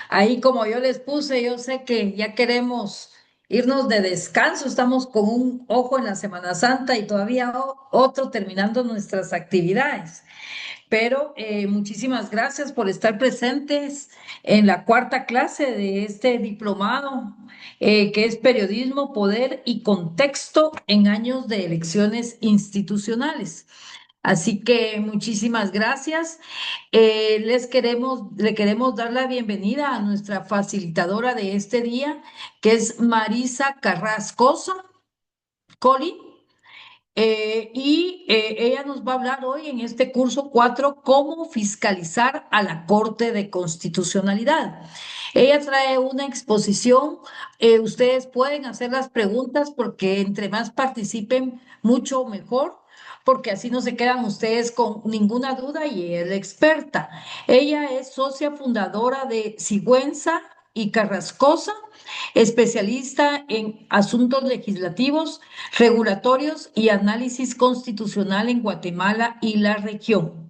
Ahí como yo les puse, yo sé que ya queremos irnos de descanso, estamos con un ojo en la Semana Santa y todavía otro terminando nuestras actividades. Pero muchísimas gracias por estar presentes en la cuarta clase de este diplomado, que es Periodismo, Poder y Contexto en años de elecciones institucionales. Así que muchísimas gracias. Le queremos dar la bienvenida a nuestra facilitadora de este día, que es Marisa Carrascosa Colin. Ella nos va a hablar hoy en este curso 4 cómo fiscalizar a la Corte de Constitucionalidad. Ella trae una exposición. Ustedes pueden hacer las preguntas porque entre más participen, mucho mejor, porque así no se quedan ustedes con ninguna duda y es la experta. Ella es socia fundadora de Sigüenza y Carrascosa, especialista en asuntos legislativos, regulatorios y análisis constitucional en Guatemala y la región.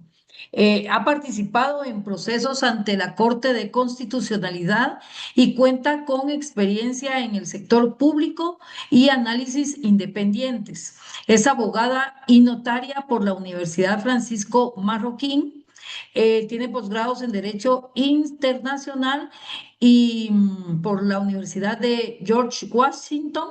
Ha participado en procesos ante la Corte de Constitucionalidad y cuenta con experiencia en el sector público y análisis independientes. Es abogada y notaria por la Universidad Francisco Marroquín. Tiene posgrados en Derecho Internacional y por la Universidad de George Washington,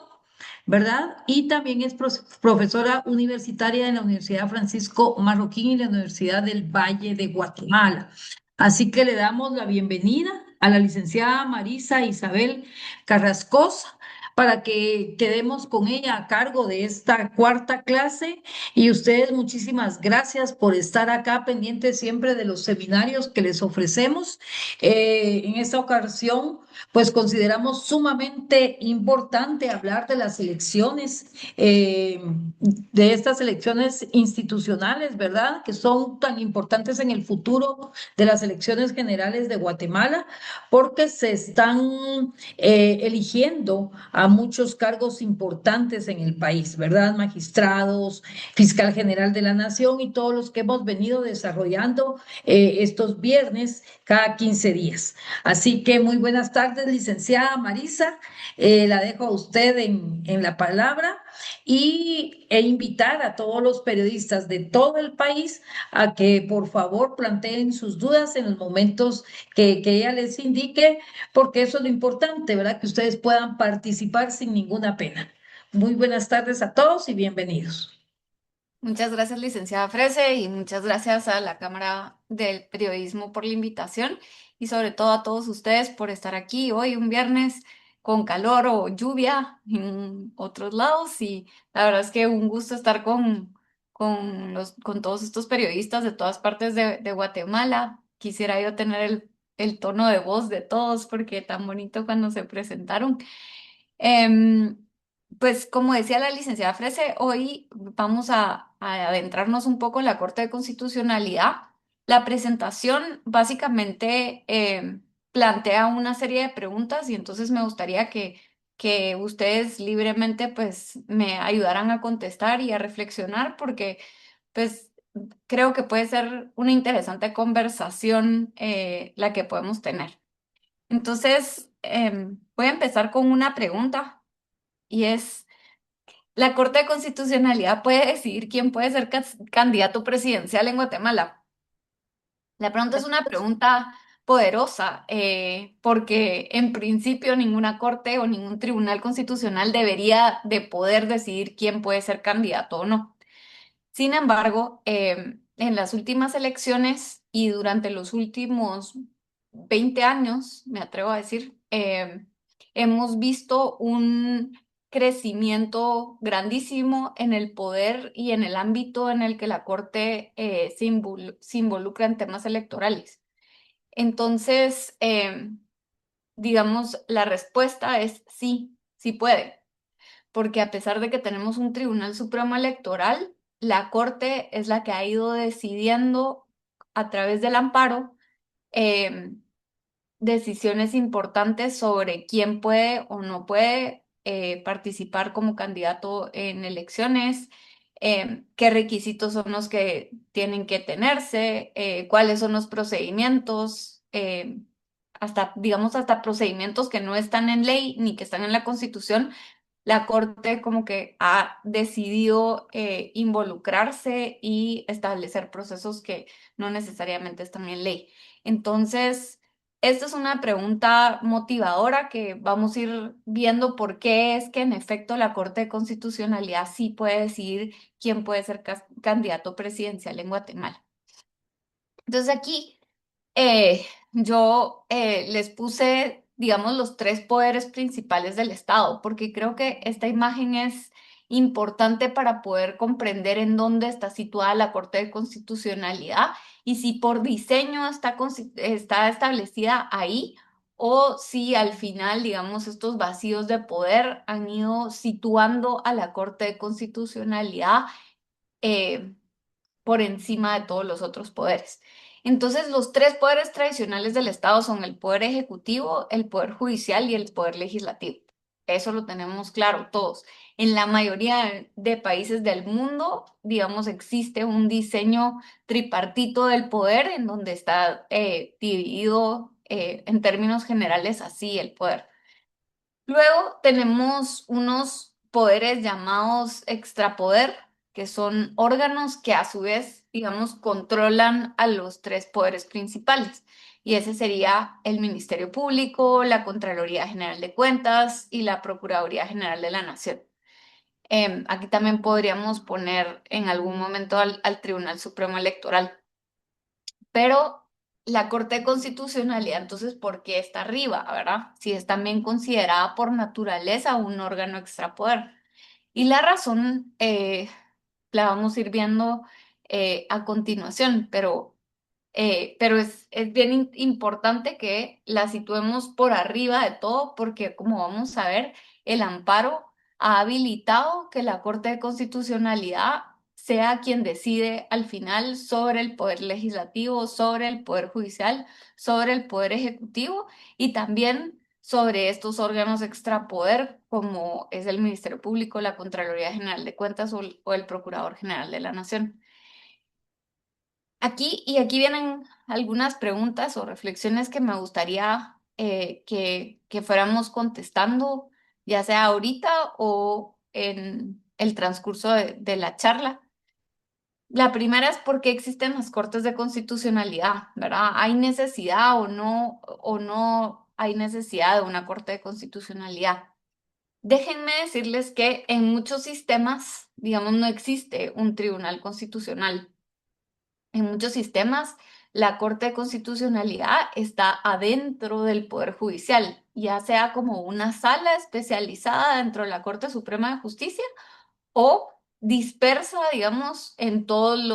¿verdad? Y también es profesora universitaria en la Universidad Francisco Marroquín y la Universidad del Valle de Guatemala. Así que le damos la bienvenida a la licenciada Marisa Isabel Carrascosa para que quedemos con ella a cargo de esta cuarta clase. Y ustedes, muchísimas gracias por estar acá pendientes siempre de los seminarios que les ofrecemos. En esta ocasión, pues consideramos sumamente importante hablar de las elecciones, de estas elecciones institucionales, ¿verdad? Que son tan importantes en el futuro de las elecciones generales de Guatemala, porque se están eligiendo a muchos cargos importantes en el país, ¿verdad? Magistrados, fiscal general de la nación y todos los que hemos venido desarrollando estos viernes cada 15 días. Así que muy buenas tardes, licenciada Marisa. La dejo a usted en la palabra e invitar a todos los periodistas de todo el país a que por favor planteen sus dudas en los momentos que ella les indique, porque eso es lo importante, ¿verdad? Que ustedes puedan participar sin ninguna pena. Muy buenas tardes a todos y bienvenidos. Muchas gracias, licenciada Frese, y muchas gracias a la Cámara del Periodismo por la invitación y sobre todo a todos ustedes por estar aquí hoy, un viernes con calor o lluvia en otros lados. Y la verdad es que un gusto estar con todos estos periodistas de todas partes de Guatemala. Quisiera yo tener el tono de voz de todos porque tan bonito cuando se presentaron. Em, pues como decía la licenciada Frese, hoy vamos a adentrarnos un poco en la Corte de Constitucionalidad. La presentación básicamente plantea una serie de preguntas y entonces me gustaría que ustedes libremente pues me ayudaran a contestar y a reflexionar porque pues creo que puede ser una interesante conversación la que podemos tener. Entonces, voy a empezar con una pregunta y es, ¿la Corte de Constitucionalidad puede decidir quién puede ser candidato presidencial en Guatemala? La pregunta es una pregunta poderosa, porque en principio ninguna corte o ningún tribunal constitucional debería de poder decidir quién puede ser candidato o no. Sin embargo, en las últimas elecciones y durante los últimos 20 años, me atrevo a decir, hemos visto un crecimiento grandísimo en el poder y en el ámbito en el que la Corte se involucra en temas electorales. Entonces, digamos, la respuesta es sí, sí puede, porque a pesar de que tenemos un Tribunal Supremo Electoral, la Corte es la que ha ido decidiendo a través del amparo eh, decisiones importantes sobre quién puede o no puede participar como candidato en elecciones, qué requisitos son los que tienen que tenerse, cuáles son los procedimientos. hasta, digamos, hasta procedimientos que no están en ley ni que están en la Constitución, la Corte como que ha decidido involucrarse y establecer procesos que no necesariamente están en ley. Entonces, esta es una pregunta motivadora que vamos a ir viendo por qué es que en efecto la Corte de Constitucionalidad sí puede decidir quién puede ser candidato presidencial en Guatemala. Entonces aquí yo les puse, digamos, los tres poderes principales del Estado, porque creo que esta imagen es importante para poder comprender en dónde está situada la Corte de Constitucionalidad y si por diseño está establecida ahí o si al final, digamos, estos vacíos de poder han ido situando a la Corte de Constitucionalidad. eh, por encima de todos los otros poderes. Entonces, los tres poderes tradicionales del Estado son el poder ejecutivo, el poder judicial y el poder legislativo. Eso lo tenemos claro todos. En la mayoría de países del mundo, digamos, existe un diseño tripartito del poder en donde está dividido en términos generales así el poder. Luego tenemos unos poderes llamados extrapoder, que son órganos que a su vez, digamos, controlan a los tres poderes principales. Y ese sería el Ministerio Público, la Contraloría General de Cuentas y la Procuraduría General de la Nación. Aquí también podríamos poner en algún momento al Tribunal Supremo Electoral. Pero la Corte de Constitucionalidad, entonces, ¿por qué está arriba, verdad? Si es también considerada por naturaleza un órgano extrapoder. Y la razón la vamos a ir viendo a continuación, pero es bien importante que la situemos por arriba de todo porque, como vamos a ver, el amparo ha habilitado que la Corte de Constitucionalidad sea quien decide al final sobre el poder legislativo, sobre el poder judicial, sobre el poder ejecutivo y también sobre estos órganos extrapoder como es el Ministerio Público, la Contraloría General de Cuentas o el Procurador General de la Nación. Aquí vienen algunas preguntas o reflexiones que me gustaría que fuéramos contestando, ya sea ahorita o en el transcurso de la charla. La primera es por qué existen las cortes de constitucionalidad, ¿verdad? ¿Hay necesidad o no hay necesidad de una corte de constitucionalidad? Déjenme decirles que en muchos sistemas, digamos, no existe un tribunal constitucional. En muchos sistemas, la Corte de Constitucionalidad está adentro del Poder Judicial, ya sea como una sala especializada dentro de la Corte Suprema de Justicia o dispersa, digamos, en todo el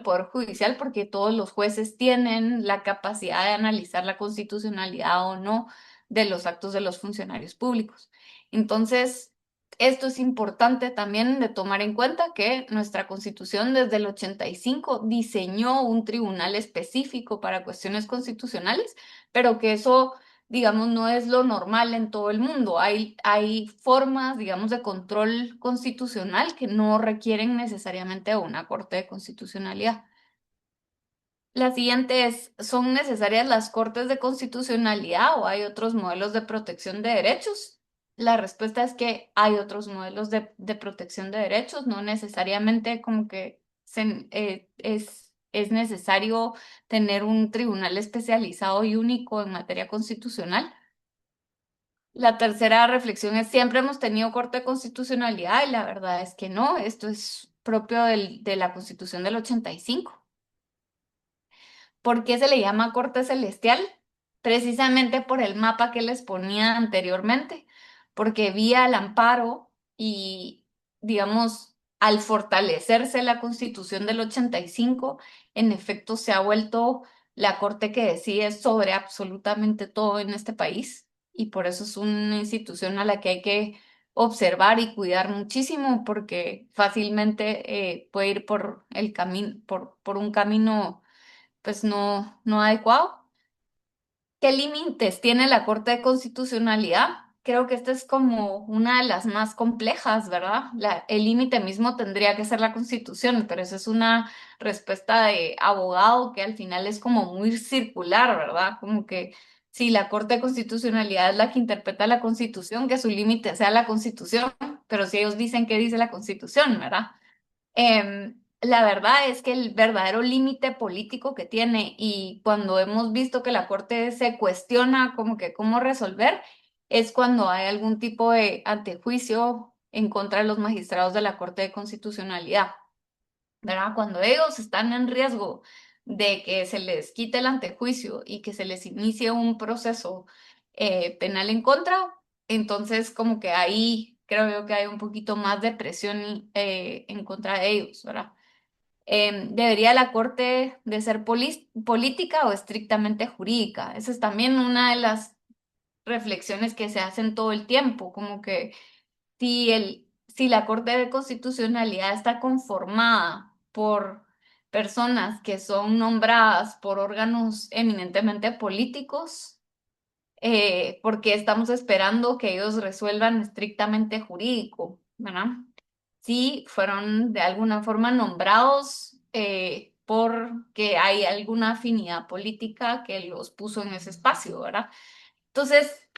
Poder Judicial, porque todos los jueces tienen la capacidad de analizar la constitucionalidad o no de los actos de los funcionarios públicos. Entonces, esto es importante también de tomar en cuenta que nuestra Constitución desde el 85 diseñó un tribunal específico para cuestiones constitucionales, pero que eso, digamos, no es lo normal en todo el mundo. Hay formas, digamos, de control constitucional que no requieren necesariamente de una Corte de Constitucionalidad. La siguiente es, ¿son necesarias las cortes de constitucionalidad o hay otros modelos de protección de derechos? La respuesta es que hay otros modelos de protección de derechos, no necesariamente como que es necesario tener un tribunal especializado y único en materia constitucional. La tercera reflexión es, siempre hemos tenido corte de constitucionalidad y la verdad es que no, esto es propio de la Constitución del 85. ¿Por qué se le llama corte celestial? Precisamente por el mapa que les ponía anteriormente, porque vía el amparo y, digamos, al fortalecerse la Constitución del 85, en efecto se ha vuelto la corte que decide sobre absolutamente todo en este país y por eso es una institución a la que hay que observar y cuidar muchísimo porque fácilmente puede ir por el camino, por un camino pues no adecuado. ¿Qué límites tiene la Corte de Constitucionalidad? creo que esta es como una de las más complejas, ¿verdad? El límite mismo tendría que ser la Constitución, pero esa es una respuesta de abogado que al final es como muy circular, ¿verdad? Como que si la Corte de Constitucionalidad es la que interpreta la Constitución, que su límite sea la Constitución, pero si ellos dicen que dice la Constitución, ¿verdad? La verdad es que el verdadero límite político que tiene y cuando hemos visto que la Corte se cuestiona como que cómo resolver, es cuando hay algún tipo de antejuicio en contra de los magistrados de la Corte de Constitucionalidad, ¿verdad? Cuando ellos están en riesgo de que se les quite el antejuicio y que se les inicie un proceso penal en contra, entonces como que ahí creo yo que hay un poquito más de presión en contra de ellos, ¿verdad? ¿Debería la Corte de ser política o estrictamente jurídica? Esa es también una de las reflexiones que se hacen todo el tiempo, como que si la Corte de Constitucionalidad está conformada por personas que son nombradas por órganos eminentemente políticos, ¿por qué estamos esperando que ellos resuelvan estrictamente jurídico, ¿verdad? Si fueron de alguna forma nombrados porque hay alguna afinidad política que los puso en ese espacio, ¿verdad? Entonces,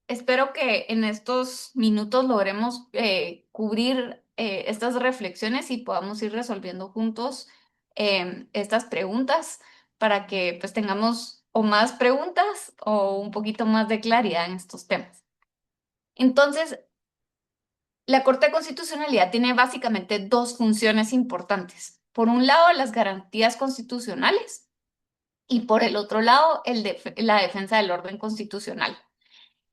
espero que en estos minutos logremos cubrir estas reflexiones y podamos ir resolviendo juntos estas preguntas para que pues tengamos o más preguntas o un poquito más de claridad en estos temas. Entonces, la Corte de Constitucionalidad tiene básicamente dos funciones importantes. Por un lado, las garantías constitucionales y por el otro lado, la defensa del orden constitucional.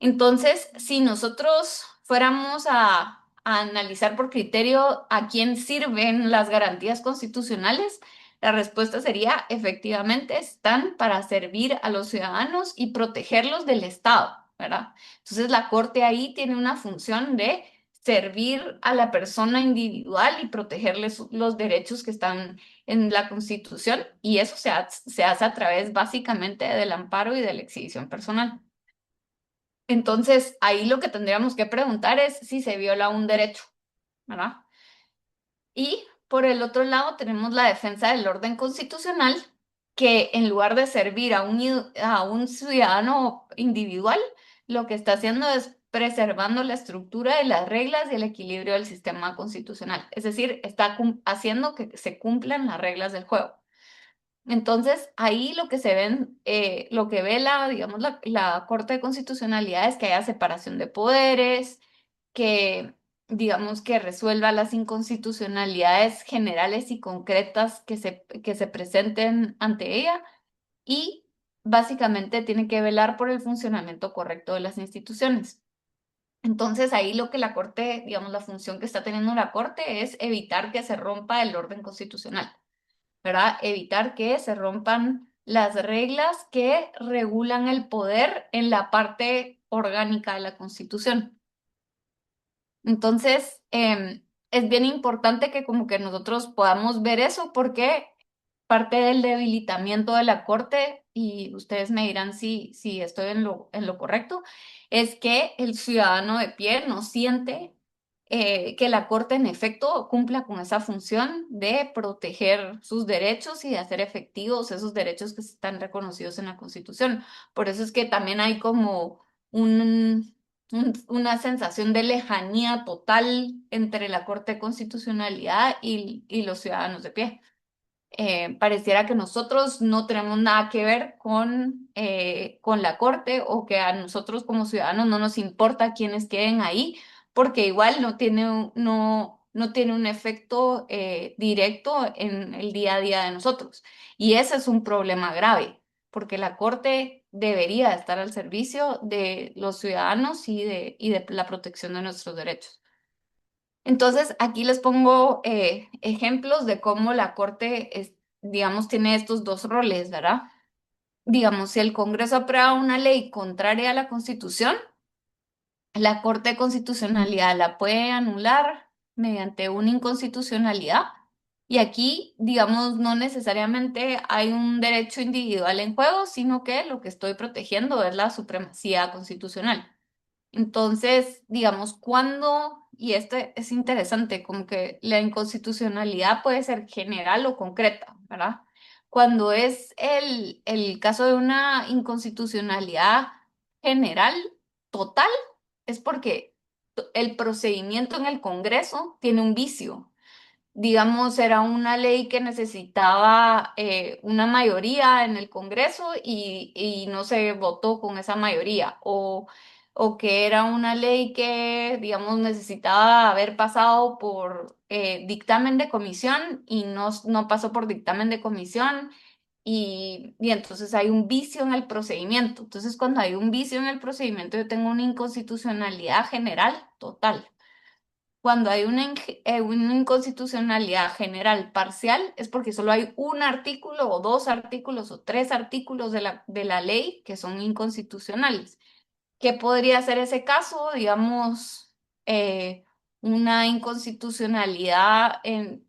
Entonces, si nosotros fuéramos a analizar por criterio a quién sirven las garantías constitucionales, la respuesta sería efectivamente están para servir a los ciudadanos y protegerlos del Estado, ¿verdad? Entonces, la Corte ahí tiene una función de servir a la persona individual y protegerles los derechos que están en la Constitución y eso se hace a través básicamente del amparo y de la exhibición personal. Entonces, ahí lo que tendríamos que preguntar es si se viola un derecho, ¿verdad? Y por el otro lado tenemos la defensa del orden constitucional, que en lugar de servir a un ciudadano individual, lo que está haciendo es preservando la estructura de las reglas y el equilibrio del sistema constitucional. Es decir, está haciendo que se cumplan las reglas del juego. Entonces, ahí lo que se ven, lo que ve digamos, la Corte de Constitucionalidad es que haya separación de poderes, que, digamos, que resuelva las inconstitucionalidades generales y concretas que se presenten ante ella y básicamente tiene que velar por el funcionamiento correcto de las instituciones. Entonces, ahí lo que la Corte, digamos, la función que está teniendo la Corte es evitar que se rompa el orden constitucional. ¿Verdad? Evitar que se rompan las reglas que regulan el poder en la parte orgánica de la Constitución. Entonces, es bien importante que como que nosotros podamos ver eso porque parte del debilitamiento de la Corte, y ustedes me dirán si estoy en lo correcto, es que el ciudadano de pie no siente que la Corte en efecto cumpla con esa función de proteger sus derechos y de hacer efectivos esos derechos que están reconocidos en la Constitución. Por eso es que también hay como una sensación de lejanía total entre la Corte de Constitucionalidad y los ciudadanos de pie. Pareciera que nosotros no tenemos nada que ver con la Corte o que a nosotros como ciudadanos no nos importa quiénes queden ahí, porque igual no tiene un efecto directo en el día a día de nosotros. Y ese es un problema grave, porque la Corte debería estar al servicio de los ciudadanos y de la protección de nuestros derechos. Entonces, aquí les pongo ejemplos de cómo la Corte, digamos, tiene estos dos roles, ¿verdad? Digamos, si el Congreso aprueba una ley contraria a la Constitución, la Corte de Constitucionalidad la puede anular mediante una inconstitucionalidad. Y aquí, digamos, no necesariamente hay un derecho individual en juego, sino que lo que estoy protegiendo es la supremacía constitucional. Entonces, digamos, cuando, y esto es interesante, como que la inconstitucionalidad puede ser general o concreta, ¿verdad? Cuando es el caso de una inconstitucionalidad general, total, es porque el procedimiento en el Congreso tiene un vicio. Digamos, era una ley que necesitaba una mayoría en el Congreso y no se votó con esa mayoría, o que era una ley que, digamos, necesitaba haber pasado por dictamen de comisión y no pasó por dictamen de comisión. Y entonces hay un vicio en el procedimiento. Entonces, cuando hay un vicio en el procedimiento, yo tengo una inconstitucionalidad general total. Cuando hay una inconstitucionalidad general parcial, es porque solo hay un artículo o dos artículos o tres artículos de la ley que son inconstitucionales. ¿Qué podría ser ese caso? Digamos, una inconstitucionalidad eh,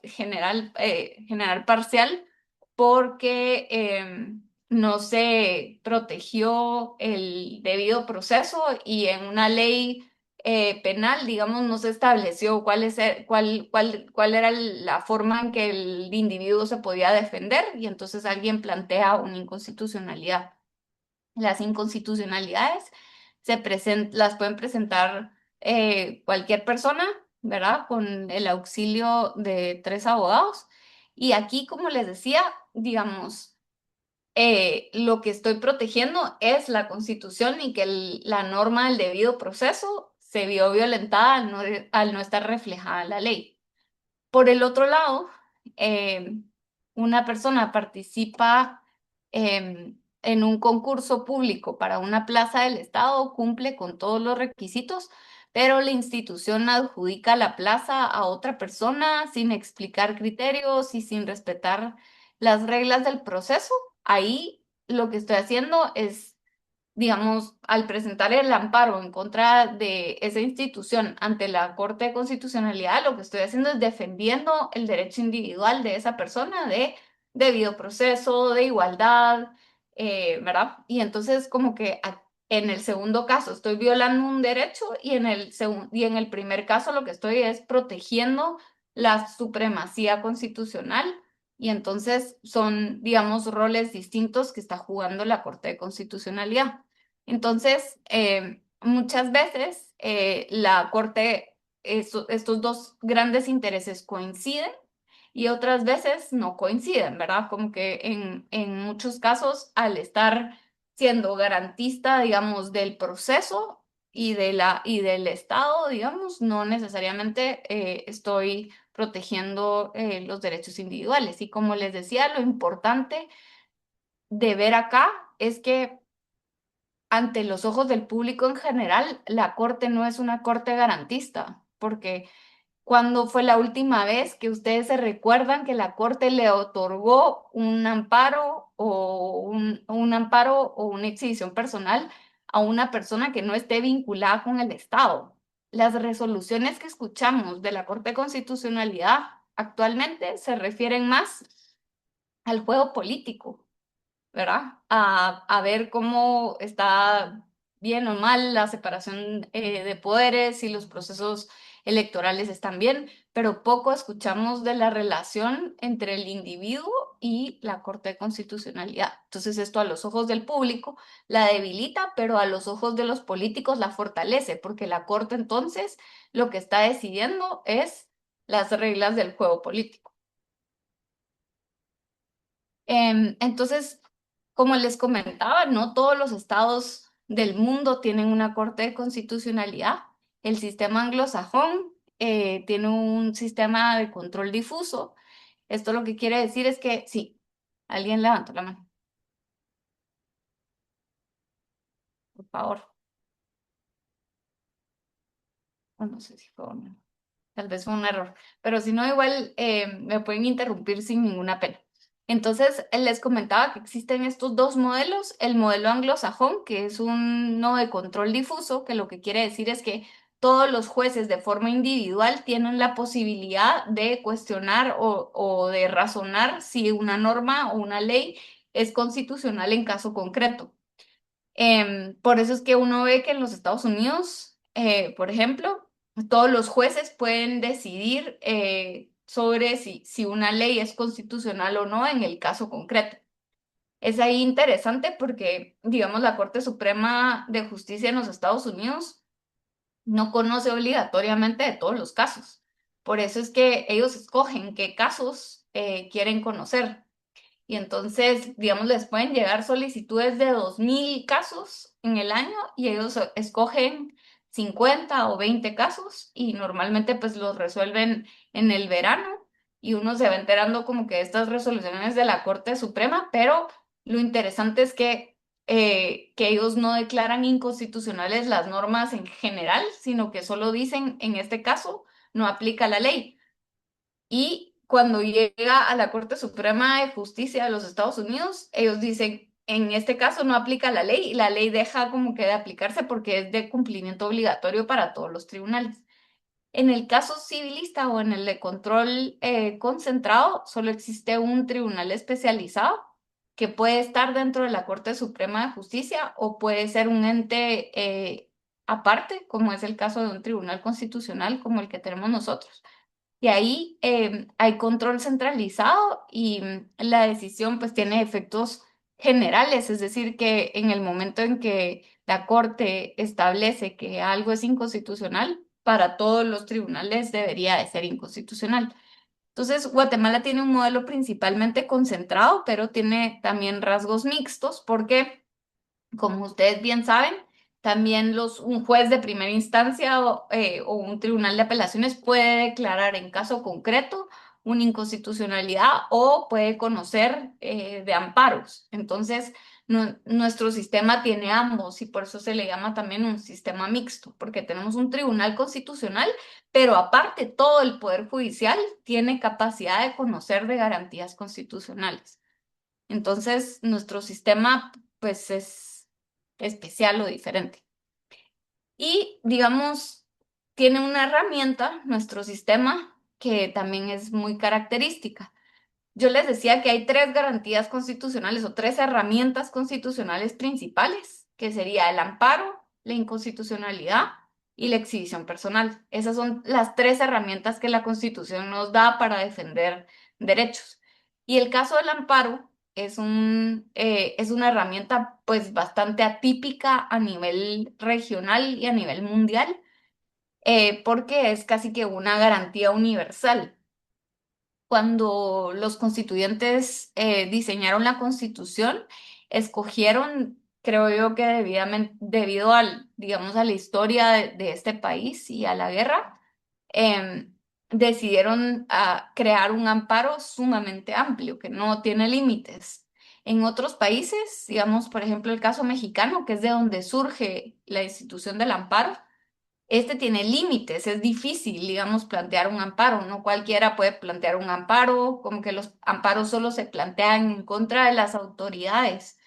general parcial porque no se protegió el debido proceso y en una ley penal, digamos, no se estableció cuál era la forma en que el individuo se podía defender y entonces alguien plantea una inconstitucionalidad. Las inconstitucionalidades las pueden presentar cualquier persona, ¿verdad? Con el auxilio de tres abogados. Y aquí, como les decía, digamos, lo que estoy protegiendo es la Constitución y que la norma del debido proceso se vio violentada al no estar reflejada en la ley. Por el otro lado, eh, una persona participa en un concurso público para una plaza del Estado, cumple con todos los requisitos, pero la institución adjudica la plaza a otra persona sin explicar criterios y sin respetar las reglas del proceso. Ahí lo que estoy haciendo es, digamos, al presentar el amparo en contra de esa institución ante la Corte de Constitucionalidad, lo que estoy haciendo es defendiendo el derecho individual de esa persona de debido proceso, de igualdad, ¿verdad? Y entonces como que en el segundo caso estoy violando un derecho y en el primer caso lo que estoy es protegiendo la supremacía constitucional. Y entonces son, digamos, roles distintos que está jugando la Corte de Constitucionalidad. Entonces, muchas veces la Corte, estos dos grandes intereses coinciden y otras veces no coinciden, ¿verdad? Como que en muchos casos, al estar siendo garantista, digamos, del proceso y del Estado, digamos, no necesariamente estoy protegiendo los derechos individuales. Y como les decía, lo importante de ver acá es que ante los ojos del público en general, la corte no es una corte garantista, porque ¿cuándo fue la última vez que ustedes se recuerdan que la corte le otorgó un amparo o una exhibición personal a una persona que no esté vinculada con el Estado? Las resoluciones que escuchamos de la Corte de Constitucionalidad actualmente se refieren más al juego político, ¿verdad? A ver cómo está bien o mal la separación de poderes y los procesos electorales están bien, pero poco escuchamos de la relación entre el individuo y la Corte de Constitucionalidad. Entonces esto a los ojos del público la debilita, pero a los ojos de los políticos la fortalece, porque la Corte entonces lo que está decidiendo es las reglas del juego político. Entonces, como les comentaba, no todos los estados del mundo tienen una corte de constitucionalidad. El sistema anglosajón tiene un sistema de control difuso. Esto lo que quiere decir es que, sí, alguien levantó la mano, por favor. O no sé si fue una. Tal vez fue un error, pero si no, igual me pueden interrumpir sin ninguna pena. Entonces, les comentaba que existen estos dos modelos, el modelo anglosajón, que es uno de control difuso, que lo que quiere decir es que todos los jueces de forma individual tienen la posibilidad de cuestionar o de razonar si una norma o una ley es constitucional en caso concreto. Por eso es que uno ve que en los Estados Unidos, por ejemplo, todos los jueces pueden decidir sobre si una ley es constitucional o no en el caso concreto. Es ahí interesante porque, digamos, la Corte Suprema de Justicia en los Estados Unidos no conoce obligatoriamente de todos los casos. Por eso es que ellos escogen qué casos quieren conocer. Y entonces, digamos, les pueden llegar solicitudes de 2.000 casos en el año y ellos escogen 50 o 20 casos y normalmente pues los resuelven en el verano y uno se va enterando como que de estas resoluciones de la Corte Suprema, pero lo interesante es que ellos no declaran inconstitucionales las normas en general, sino que solo dicen, en este caso, no aplica la ley. Y cuando llega a la Corte Suprema de Justicia de los Estados Unidos, ellos dicen, en este caso no aplica la ley y la ley deja como que de aplicarse porque es de cumplimiento obligatorio para todos los tribunales. En el caso civilista o en el de control concentrado, solo existe un tribunal especializado que puede estar dentro de la Corte Suprema de Justicia o puede ser un ente aparte, como es el caso de un tribunal constitucional como el que tenemos nosotros. Y ahí hay control centralizado y la decisión pues tiene efectos generales, es decir, que en el momento en que la Corte establece que algo es inconstitucional, para todos los tribunales debería de ser inconstitucional. Entonces, Guatemala tiene un modelo principalmente concentrado, pero tiene también rasgos mixtos porque como ustedes bien saben, también un juez de primera instancia o un tribunal de apelaciones puede declarar en caso concreto una inconstitucionalidad o puede conocer de amparos. Entonces, nuestro sistema tiene ambos y por eso se le llama también un sistema mixto, porque tenemos un tribunal constitucional, pero aparte todo el Poder Judicial tiene capacidad de conocer de garantías constitucionales. Entonces, nuestro sistema, pues, es especial o diferente. Y, digamos, tiene una herramienta, nuestro sistema, que también es muy característica. Yo les decía que hay tres garantías constitucionales o tres herramientas constitucionales principales, que sería el amparo, la inconstitucionalidad y la exhibición personal. Esas son las tres herramientas que la Constitución nos da para defender derechos. Y el caso del amparo es una herramienta pues bastante atípica a nivel regional y a nivel mundial, porque es casi que una garantía universal. Cuando los constituyentes diseñaron la Constitución, escogieron, creo yo que debido al, digamos, a la historia de este país y a la guerra, em, decidieron crear un amparo sumamente amplio, que no tiene límites. En otros países, digamos, por ejemplo, el caso mexicano, que es de donde surge la institución del amparo, este tiene límites, es difícil, digamos, plantear un amparo, no cualquiera puede plantear un amparo, como que los amparos solo se plantean en contra de las autoridades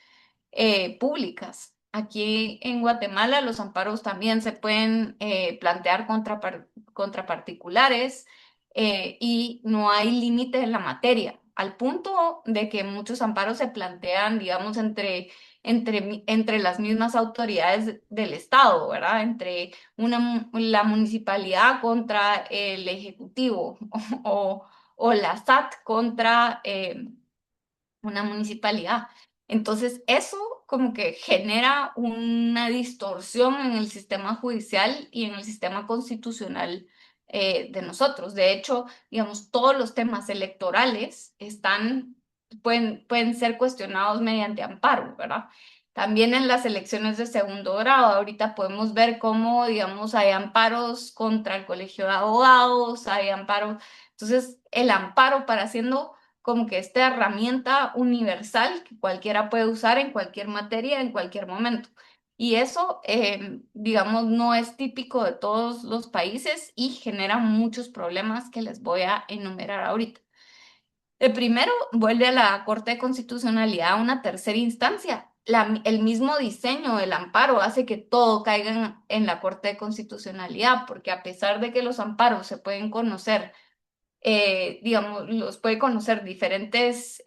públicas. Aquí en Guatemala los amparos también se pueden plantear contra particulares y no hay límite en la materia, al punto de que muchos amparos se plantean, digamos, entre las mismas autoridades del Estado, ¿verdad? Entre la municipalidad contra el ejecutivo o la SAT contra una municipalidad. Entonces, eso como que genera una distorsión en el sistema judicial y en el sistema constitucional de nosotros. De hecho, digamos, todos los temas electorales pueden ser cuestionados mediante amparo, ¿verdad? También en las elecciones de segundo grado, ahorita podemos ver cómo, digamos, hay amparos contra el colegio de abogados, hay amparos. Entonces, el amparo para haciendo como que esta herramienta universal que cualquiera puede usar en cualquier materia, en cualquier momento. Y eso, digamos, no es típico de todos los países y genera muchos problemas que les voy a enumerar ahorita. El primero vuelve a la Corte de Constitucionalidad a una tercera instancia. El mismo diseño del amparo hace que todo caiga en la Corte de Constitucionalidad, porque a pesar de que los amparos se pueden conocer digamos, los puede conocer diferentes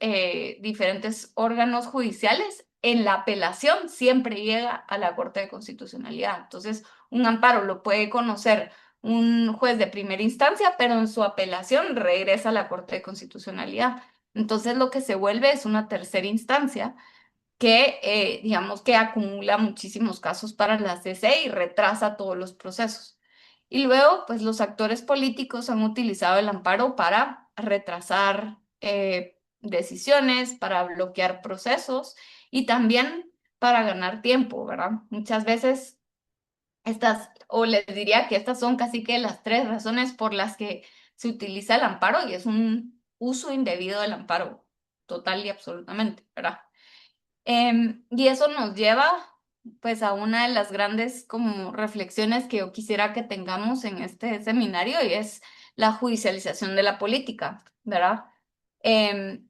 órganos judiciales. en la apelación siempre llega a la Corte de Constitucionalidad. Entonces, un amparo lo puede conocer un juez de primera instancia, pero en su apelación regresa a la Corte de Constitucionalidad. Entonces, lo que se vuelve es una tercera instancia que, digamos, que acumula muchísimos casos para la CC y retrasa todos los procesos. Y luego, pues los actores políticos han utilizado el amparo para retrasar decisiones, para bloquear procesos y también para ganar tiempo, ¿verdad? Muchas veces estas, o les diría que estas son casi que las tres razones por las que se utiliza el amparo y es un uso indebido del amparo, total y absolutamente, ¿verdad? Y eso nos lleva pues a una de las grandes como reflexiones que yo quisiera que tengamos en este seminario y es la judicialización de la política, ¿verdad? Em,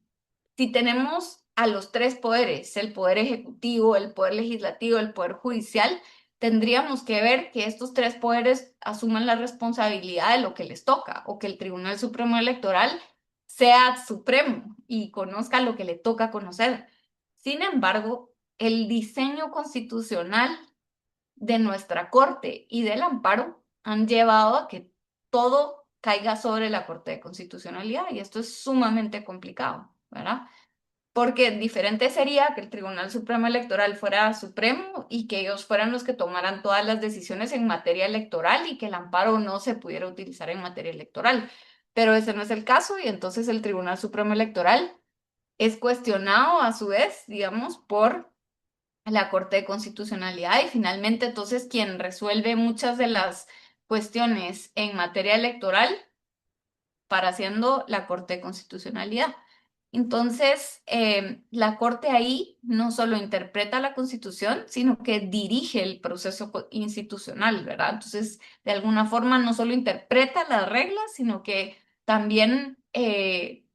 si tenemos a los tres poderes, el poder ejecutivo, el poder legislativo, el poder judicial, tendríamos que ver que estos tres poderes asuman la responsabilidad de lo que les toca o que el Tribunal Supremo Electoral sea supremo y conozca lo que le toca conocer. Sin embargo, el diseño constitucional de nuestra Corte y del amparo han llevado a que todo caiga sobre la Corte de Constitucionalidad y esto es sumamente complicado, ¿verdad? Porque diferente sería que el Tribunal Supremo Electoral fuera supremo y que ellos fueran los que tomaran todas las decisiones en materia electoral y que el amparo no se pudiera utilizar en materia electoral. Pero ese no es el caso y entonces el Tribunal Supremo Electoral es cuestionado a su vez, digamos, por la Corte de Constitucionalidad y finalmente entonces quien resuelve muchas de las cuestiones en materia electoral para siendo la Corte de Constitucionalidad. Entonces, la Corte ahí no solo interpreta la Constitución, sino que dirige el proceso institucional, ¿verdad? Entonces, de alguna forma, no solo interpreta las reglas, sino que también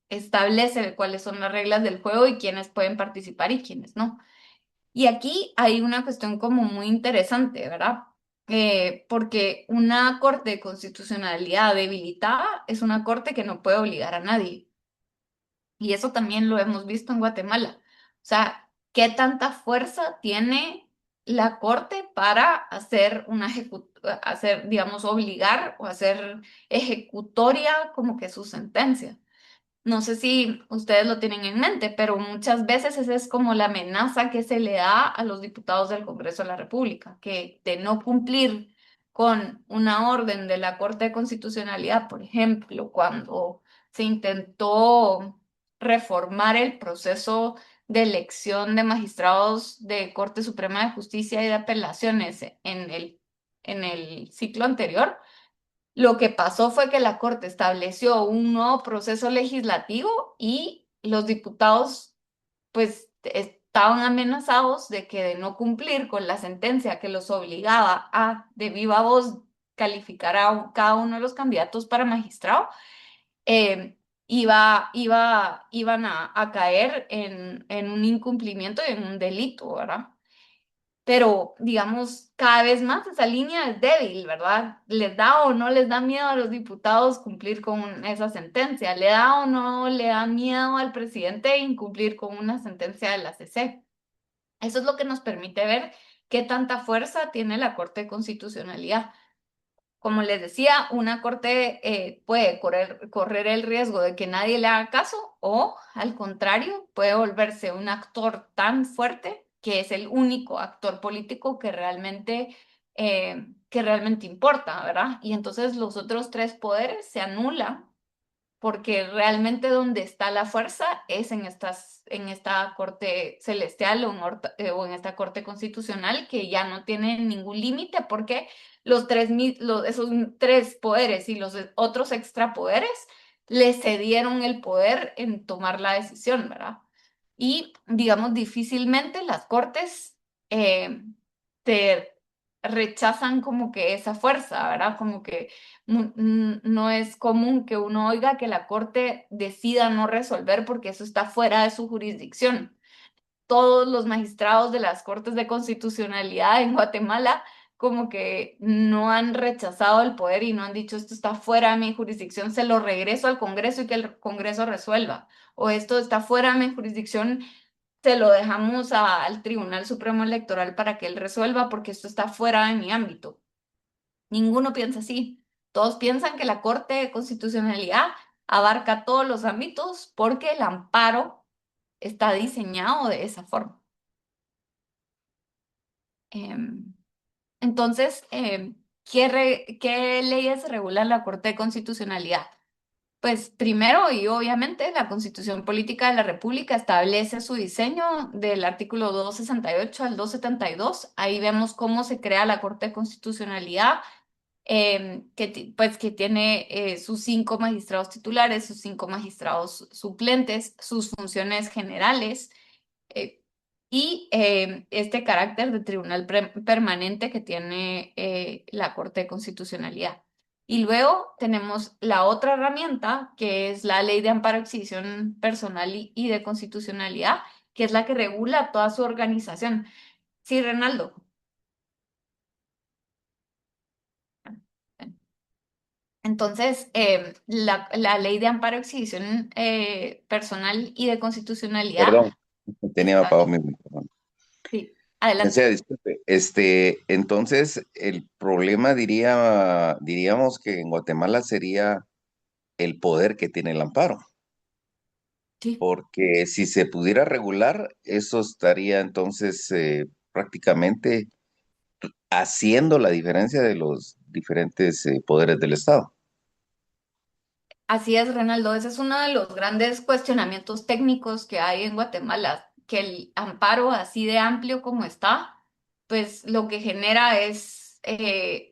establece cuáles son las reglas del juego y quiénes pueden participar y quiénes no. Y aquí hay una cuestión como muy interesante, ¿verdad? Porque una corte de constitucionalidad debilitada es una corte que no puede obligar a nadie. Y eso también lo hemos visto en Guatemala. O sea, ¿qué tanta fuerza tiene la corte para hacer hacer, digamos, obligar o hacer ejecutoria como que su sentencia? No sé si ustedes lo tienen en mente, pero muchas veces esa es como la amenaza que se le da a los diputados del Congreso de la República, que de no cumplir con una orden de la Corte de Constitucionalidad, por ejemplo, cuando se intentó reformar el proceso de elección de magistrados de Corte Suprema de Justicia y de apelaciones en el ciclo anterior. Lo que pasó fue que la Corte estableció un nuevo proceso legislativo y los diputados pues estaban amenazados de que de no cumplir con la sentencia que los obligaba a de viva voz calificar a cada uno de los candidatos para magistrado, iban a caer en un incumplimiento y en un delito, ¿verdad? Pero digamos, cada vez más esa línea es débil, ¿verdad? ¿Les da o no les da miedo a los diputados cumplir con esa sentencia? ¿Le da o no le da miedo al presidente incumplir con una sentencia de la CC? Eso es lo que nos permite ver qué tanta fuerza tiene la Corte de Constitucionalidad. Como les decía, una corte puede correr el riesgo de que nadie le haga caso o, al contrario, puede volverse un actor tan fuerte que es el único actor político que realmente importa, ¿verdad? Y entonces los otros tres poderes se anulan porque realmente donde está la fuerza es en esta corte celestial o en esta corte constitucional que ya no tiene ningún límite porque esos tres poderes y los otros extrapoderes le cedieron el poder en tomar la decisión, ¿verdad? Y digamos, difícilmente las cortes eh, te rechazan como que esa fuerza, ¿verdad? Como que no es común que uno oiga que la corte decida no resolver porque eso está fuera de su jurisdicción. Todos los magistrados de las cortes de constitucionalidad en Guatemala como que no han rechazado el poder y no han dicho esto está fuera de mi jurisdicción, se lo regreso al Congreso y que el Congreso resuelva. O esto está fuera de mi jurisdicción, se lo dejamos al Tribunal Supremo Electoral para que él resuelva, porque esto está fuera de mi ámbito. Ninguno piensa así. Todos piensan que la Corte de Constitucionalidad abarca todos los ámbitos porque el amparo está diseñado de esa forma. Em, entonces, ¿qué leyes regulan la Corte de Constitucionalidad? Pues primero y obviamente la Constitución Política de la República establece su diseño del artículo 268 al 272. Ahí vemos cómo se crea la Corte de Constitucionalidad, pues que tiene sus 5 magistrados titulares, sus 5 magistrados suplentes, sus funciones generales, eh, y este carácter de tribunal permanente que tiene la Corte de Constitucionalidad. Y luego tenemos la otra herramienta, que es la Ley de Amparo, Exhibición Personal y de Constitucionalidad, que es la que regula toda su organización. Sí, Renaldo. Entonces, la Ley de Amparo, Exhibición Personal y de Constitucionalidad, Perdón, tenía está apagado bien. mi micrófono. Sí, adelante. Licenciada, disculpe. Entonces, el problema diríamos que en Guatemala sería el poder que tiene el amparo, Sí. porque si se pudiera regular, eso estaría entonces prácticamente haciendo la diferencia de los diferentes poderes del Estado. Así es, Renaldo. Ese es uno de los grandes cuestionamientos técnicos que hay en Guatemala, que el amparo así de amplio como está, pues lo que genera es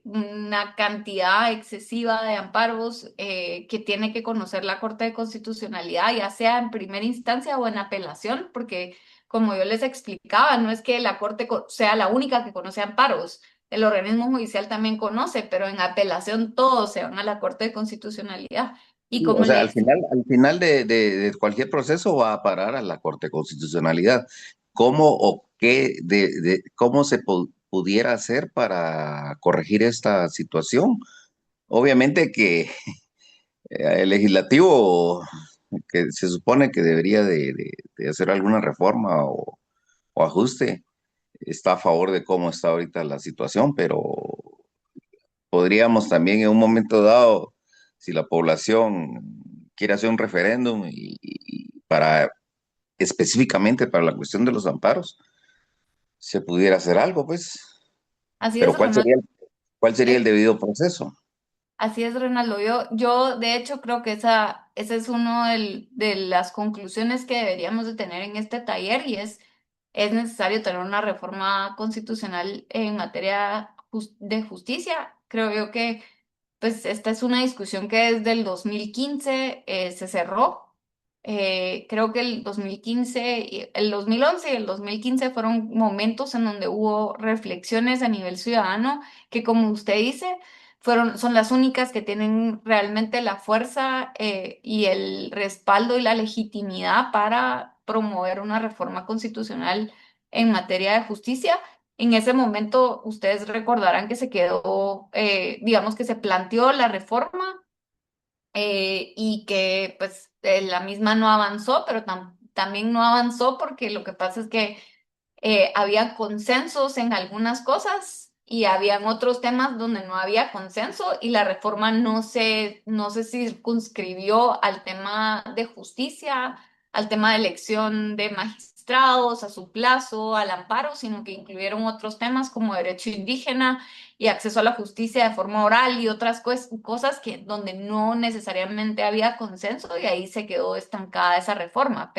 una cantidad excesiva de amparos que tiene que conocer la Corte de Constitucionalidad, ya sea en primera instancia o en apelación, porque como yo les explicaba, no es que la Corte sea la única que conoce amparos. El organismo judicial también conoce, pero en apelación todos se van a la Corte de Constitucionalidad. Y Sí, o como sea, les, al final de cualquier proceso va a parar a la Corte de Constitucionalidad. ¿Cómo o qué cómo se pudiera hacer para corregir esta situación? Obviamente que el legislativo, que se supone que debería de hacer alguna reforma o ajuste, está a favor de cómo está ahorita la situación, pero podríamos también en un momento dado, si la población quiere hacer un referéndum y para específicamente para la cuestión de los amparos, se pudiera hacer algo, pues. así es, Pero Ronaldo. cuál sería el debido proceso? Así es, Renaldo. Yo de hecho creo que esa es una de las conclusiones que deberíamos de tener en este taller, y es necesario tener una reforma constitucional en materia de justicia. Creo yo que pues esta es una discusión que desde el 2015 se cerró. Creo que el 2015, el 2011 y el 2015 fueron momentos en donde hubo reflexiones a nivel ciudadano que, como usted dice, son las únicas que tienen realmente la fuerza y el respaldo y la legitimidad para promover una reforma constitucional en materia de justicia. En ese momento, ustedes recordarán que se quedó, digamos que se planteó la reforma y que pues la misma no avanzó, pero también no avanzó porque lo que pasa es que había consensos en algunas cosas y habían otros temas donde no había consenso, y la reforma no se circunscribió al tema de justicia, al tema de elección de magistrados, a su plazo, al amparo, sino que incluyeron otros temas como derecho indígena y acceso a la justicia de forma oral y otras cosas que donde no necesariamente había consenso, y ahí se quedó estancada esa reforma.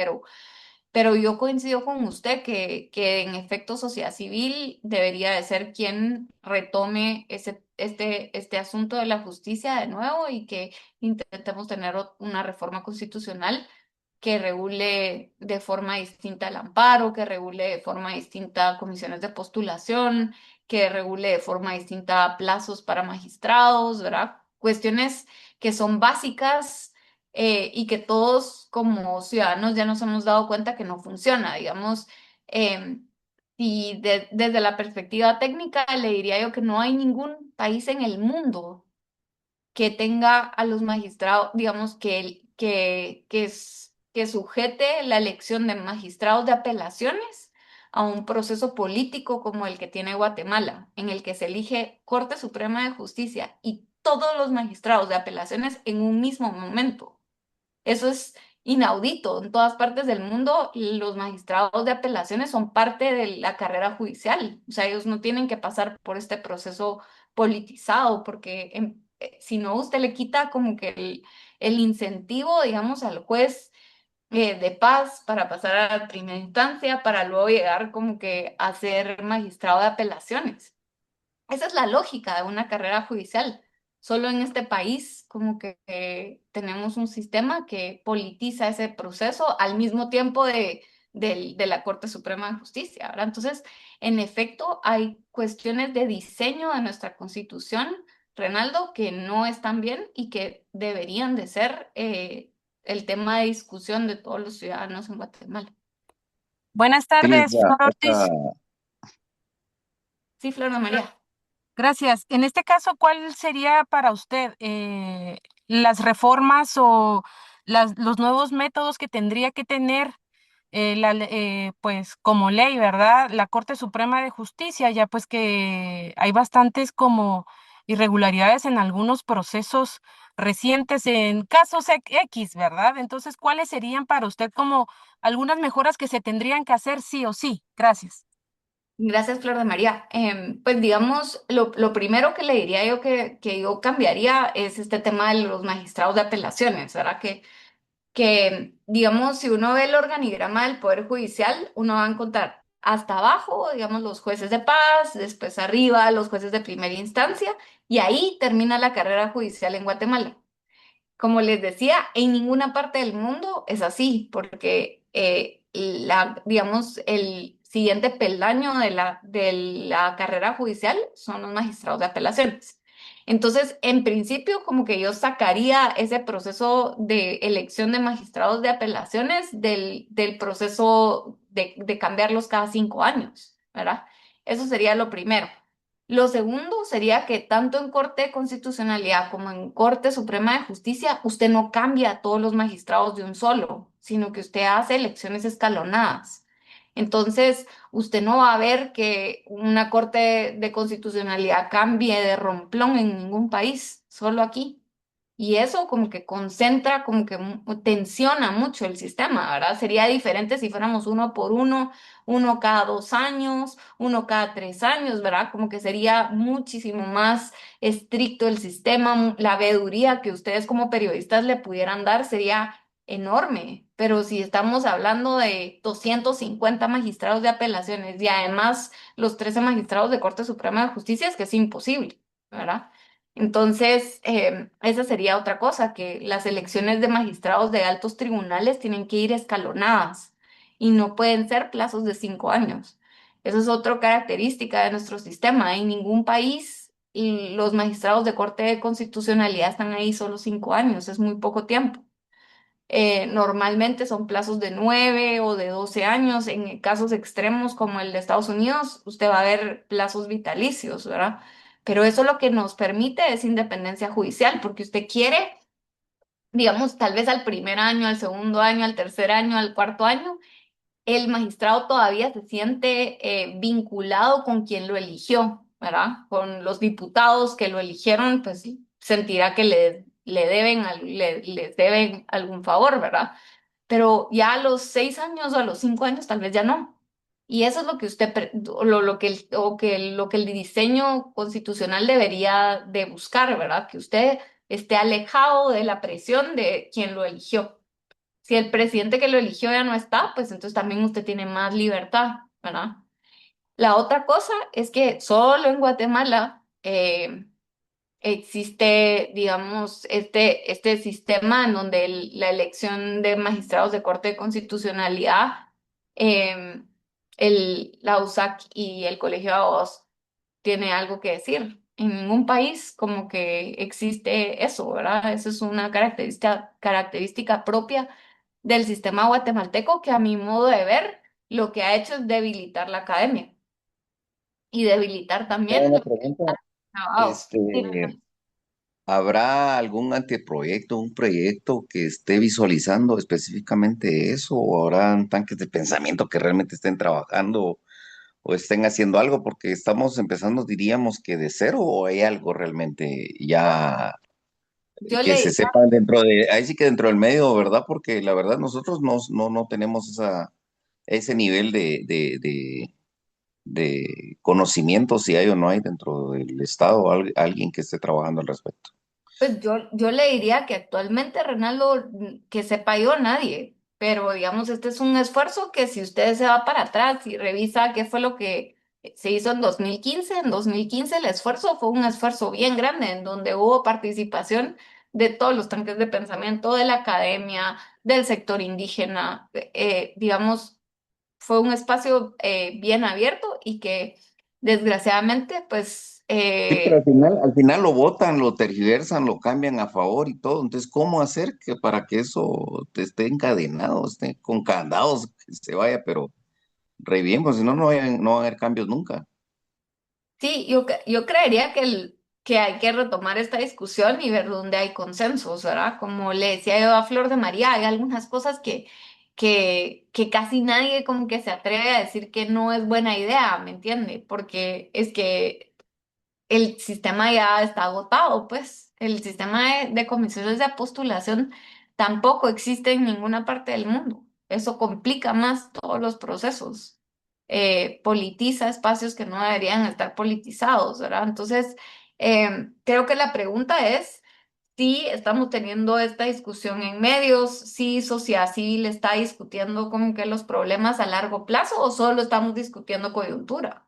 Pero yo coincido con usted que en efecto sociedad civil debería de ser quien retome este asunto de la justicia de nuevo, y que intentemos tener una reforma constitucional que regule de forma distinta el amparo, que regule de forma distinta comisiones de postulación, que regule de forma distinta plazos para magistrados, ¿verdad? Cuestiones que son básicas y que todos como ciudadanos ya nos hemos dado cuenta que no funciona, digamos. Y desde la perspectiva técnica, le diría yo que no hay ningún país en el mundo que tenga a los magistrados, digamos, que que sujete la elección de magistrados de apelaciones a un proceso político como el que tiene Guatemala, en el que se elige Corte Suprema de Justicia y todos los magistrados de apelaciones en un mismo momento. Eso es inaudito. En todas partes del mundo, los magistrados de apelaciones son parte de la carrera judicial. O sea, ellos no tienen que pasar por este proceso politizado, porque si no, usted le quita como que el incentivo, digamos, al juez de paz para pasar a la primera instancia, para luego llegar como que a ser magistrado de apelaciones. Esa es la lógica de una carrera judicial. Solo en este país como que tenemos un sistema que politiza ese proceso al mismo tiempo de la Corte Suprema de Justicia, ¿verdad? Entonces, en efecto, hay cuestiones de diseño de nuestra Constitución, Renaldo, que no están bien y que deberían de ser el tema de discusión de todos los ciudadanos en Guatemala. Buenas Sí, tardes, Flor Ortiz. Sí, Flor María. Gracias. En este caso, ¿cuál sería para usted las reformas o los nuevos métodos que tendría que tener pues como ley, ¿verdad? La Corte Suprema de Justicia, ya pues que hay bastantes como irregularidades en algunos procesos recientes en casos X, ¿verdad? Entonces, ¿cuáles serían para usted como algunas mejoras que se tendrían que hacer sí o sí? Gracias. Gracias, Flor de María. Pues digamos, lo primero que le diría yo que yo cambiaría es este tema de los magistrados de apelaciones, ¿verdad? Digamos, si uno ve el organigrama del Poder Judicial, uno va a encontrar hasta abajo, digamos, los jueces de paz, después arriba los jueces de primera instancia, y ahí termina la carrera judicial en Guatemala. Como les decía, en ninguna parte del mundo es así, porque digamos, el siguiente peldaño de la carrera judicial son los magistrados de apelaciones. Entonces, en principio, como que yo sacaría ese proceso de elección de magistrados de apelaciones del proceso de cambiarlos cada 5 años, ¿verdad? Eso sería lo primero. Lo segundo sería que tanto en Corte de Constitucionalidad como en Corte Suprema de Justicia, usted no cambia a todos los magistrados de un solo, sino que usted hace elecciones escalonadas. Entonces, usted no va a ver que una Corte de Constitucionalidad cambie de romplón en ningún país, solo aquí. Y eso como que concentra, como que tensiona mucho el sistema, ¿verdad? Sería diferente si fuéramos uno por uno, uno cada 2 años, uno cada 3 años, ¿verdad? Como que sería muchísimo más estricto el sistema, la veeduría que ustedes como periodistas le pudieran dar sería enorme. Pero si estamos hablando de 250 magistrados de apelaciones y además los 13 magistrados de Corte Suprema de Justicia, es que es imposible, ¿verdad? Entonces, esa sería otra cosa, que las elecciones de magistrados de altos tribunales tienen que ir escalonadas y no pueden ser plazos de 5 años. Eso es otra característica de nuestro sistema. En ningún país los magistrados de Corte de Constitucionalidad están ahí solo 5 años, es muy poco tiempo. Normalmente son plazos de 9 o de 12 años. En casos extremos como el de Estados Unidos, usted va a ver plazos vitalicios, ¿verdad? Pero eso lo que nos permite es independencia judicial, porque usted quiere, digamos, tal vez al primer año, al segundo año, al tercer año, al cuarto año, el magistrado todavía se siente vinculado con quien lo eligió, ¿verdad? Con los diputados que lo eligieron, pues sentirá que les deben algún favor, ¿verdad? Pero ya a los 6 años o a los 5 años tal vez ya no. Y eso es lo que usted, lo que el diseño constitucional debería de buscar, ¿verdad? Que usted esté alejado de la presión de quien lo eligió. Si el presidente que lo eligió ya no está, pues entonces también usted tiene más libertad, ¿verdad? La otra cosa es que solo en Guatemala existe, digamos, este sistema en donde la elección de magistrados de Corte de Constitucionalidad, eh, la USAC y el Colegio de Abogados tiene algo que decir. En ningún país como que existe eso, ¿verdad? Eso es una característica propia del sistema guatemalteco que a mi modo de ver lo que ha hecho es debilitar la academia y debilitar Tengo también una los pregunta. abogados. Este, Sí, ¿Habrá algún anteproyecto, un proyecto que esté visualizando específicamente eso? ¿O habrán tanques de pensamiento que realmente estén trabajando o estén haciendo algo? Porque estamos empezando, diríamos que de cero, o hay algo realmente ya Yo que le se diría, sepa dentro de, ahí sí que dentro del medio, ¿verdad? Porque la verdad nosotros no tenemos ese nivel de conocimiento si hay o no hay dentro del Estado alguien que esté trabajando al respecto. pues yo le diría que actualmente, Renaldo, que sepa yo, nadie. Pero digamos, este es un esfuerzo que si usted se va para atrás y revisa qué fue lo que se hizo en 2015 el esfuerzo fue un esfuerzo bien grande en donde hubo participación de todos los tanques de pensamiento, de la academia, del sector indígena, digamos, fue un espacio bien abierto y que desgraciadamente, pues, Sí, pero al final lo votan, lo tergiversan, lo cambian a favor y todo. Entonces, ¿cómo hacer que para que eso te esté encadenado, esté con candados, que se vaya, pero re bien, pues si no, no va a haber cambios nunca. sí, yo creería que hay que retomar esta discusión y ver dónde hay consensos, ¿verdad? Como le decía yo a Flor de María, hay algunas cosas que casi nadie como que se atreve a decir que no es buena idea, ¿me entiende? Porque es que el sistema ya está agotado, pues el sistema de comisiones de postulación tampoco existe en ninguna parte del mundo. Eso complica más todos los procesos, politiza espacios que no deberían estar politizados, ¿verdad? Entonces, creo que la pregunta es si estamos teniendo esta discusión en medios, si sociedad civil está discutiendo como que los problemas a largo plazo o solo estamos discutiendo coyuntura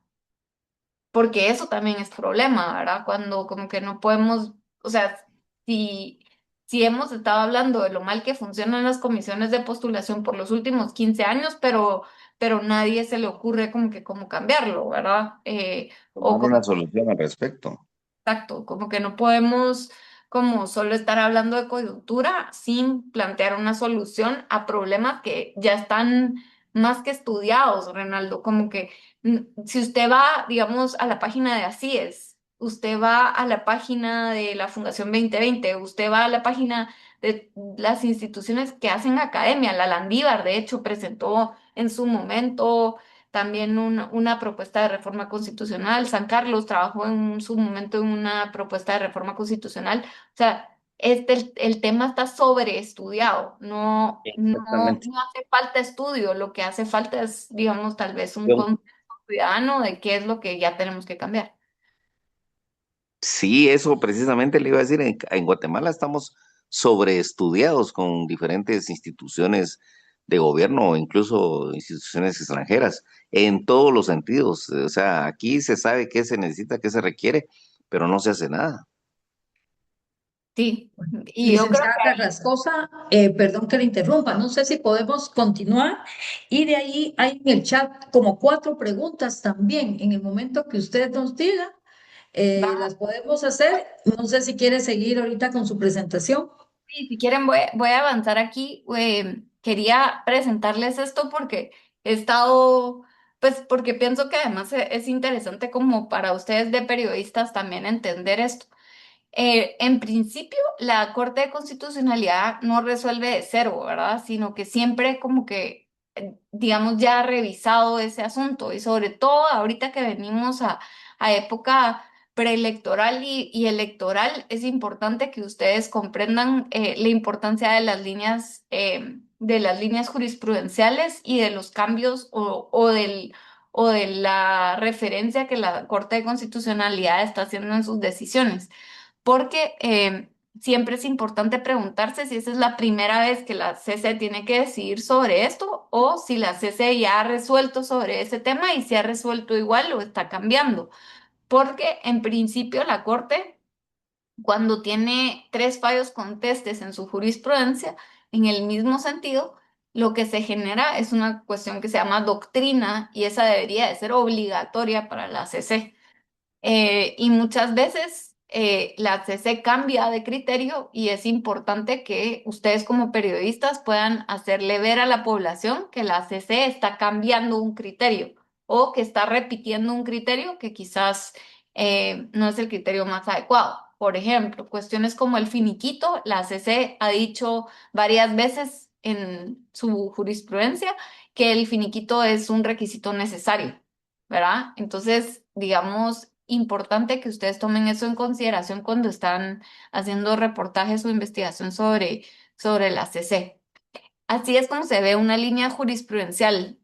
porque eso también es problema, ¿verdad? Cuando como que no podemos, o sea, si, si hemos estado hablando de lo mal que funcionan las comisiones de postulación por los últimos 15 años, pero nadie se le ocurre como que cómo cambiarlo, ¿verdad? O Tomar como una solución al respecto. Exacto, como que no podemos como solo estar hablando de coyuntura sin plantear una solución a problemas que ya están más que estudiados, Renaldo. Como que si usted va, digamos, a la página de ACIES, usted va a la página de la Fundación 2020, usted va a la página de las instituciones que hacen academia, la Landívar, de hecho, presentó en su momento también una propuesta de reforma constitucional. San Carlos trabajó en su momento en una propuesta de reforma constitucional. O sea, el tema está sobreestudiado. Exactamente. No hace falta estudio, lo que hace falta es, digamos, tal vez un Yo- consenso ciudadano de qué es lo que ya tenemos que cambiar. Sí, eso precisamente le iba a decir, en Guatemala estamos sobreestudiados con diferentes instituciones de gobierno o incluso instituciones extranjeras, en todos los sentidos. O sea, aquí se sabe qué se necesita, qué se requiere, pero no se hace nada. Sí, y yo creo Licenciada Carrascosa, perdón que le interrumpa, no sé si podemos continuar. Y de ahí hay en el chat como cuatro preguntas también. En el momento que usted nos diga, que las podemos hacer. No sé si quiere seguir ahorita con su presentación. sí, si quieren, voy a avanzar aquí. Quería presentarles esto porque he estado, pues porque pienso que además es interesante como para ustedes de periodistas también entender esto. En principio, la Corte de Constitucionalidad no resuelve de cero, ¿verdad? Sino que siempre como que, digamos, ya ha revisado ese asunto y sobre todo ahorita que venimos a época preelectoral y electoral, es importante que ustedes comprendan la importancia de las líneas jurisprudenciales y de los cambios o de la referencia que la Corte de Constitucionalidad está haciendo en sus decisiones porque siempre es importante preguntarse si esa es la primera vez que la CC tiene que decidir sobre esto o si la CC ya ha resuelto sobre ese tema y si ha resuelto igual o está cambiando. Porque en principio la Corte, cuando tiene tres fallos contestes en su jurisprudencia, en el mismo sentido, lo que se genera es una cuestión que se llama doctrina y esa debería de ser obligatoria para la CC. Y muchas veces la CC cambia de criterio y es importante que ustedes como periodistas puedan hacerle ver a la población que la CC está cambiando un criterio o que está repitiendo un criterio que quizás no es el criterio más adecuado. Por ejemplo, cuestiones como el finiquito, la CC ha dicho varias veces en su jurisprudencia que el finiquito es un requisito necesario, ¿verdad? Entonces, digamos, importante que ustedes tomen eso en consideración cuando están haciendo reportajes o investigación sobre la CC. Así es como se ve una línea jurisprudencial.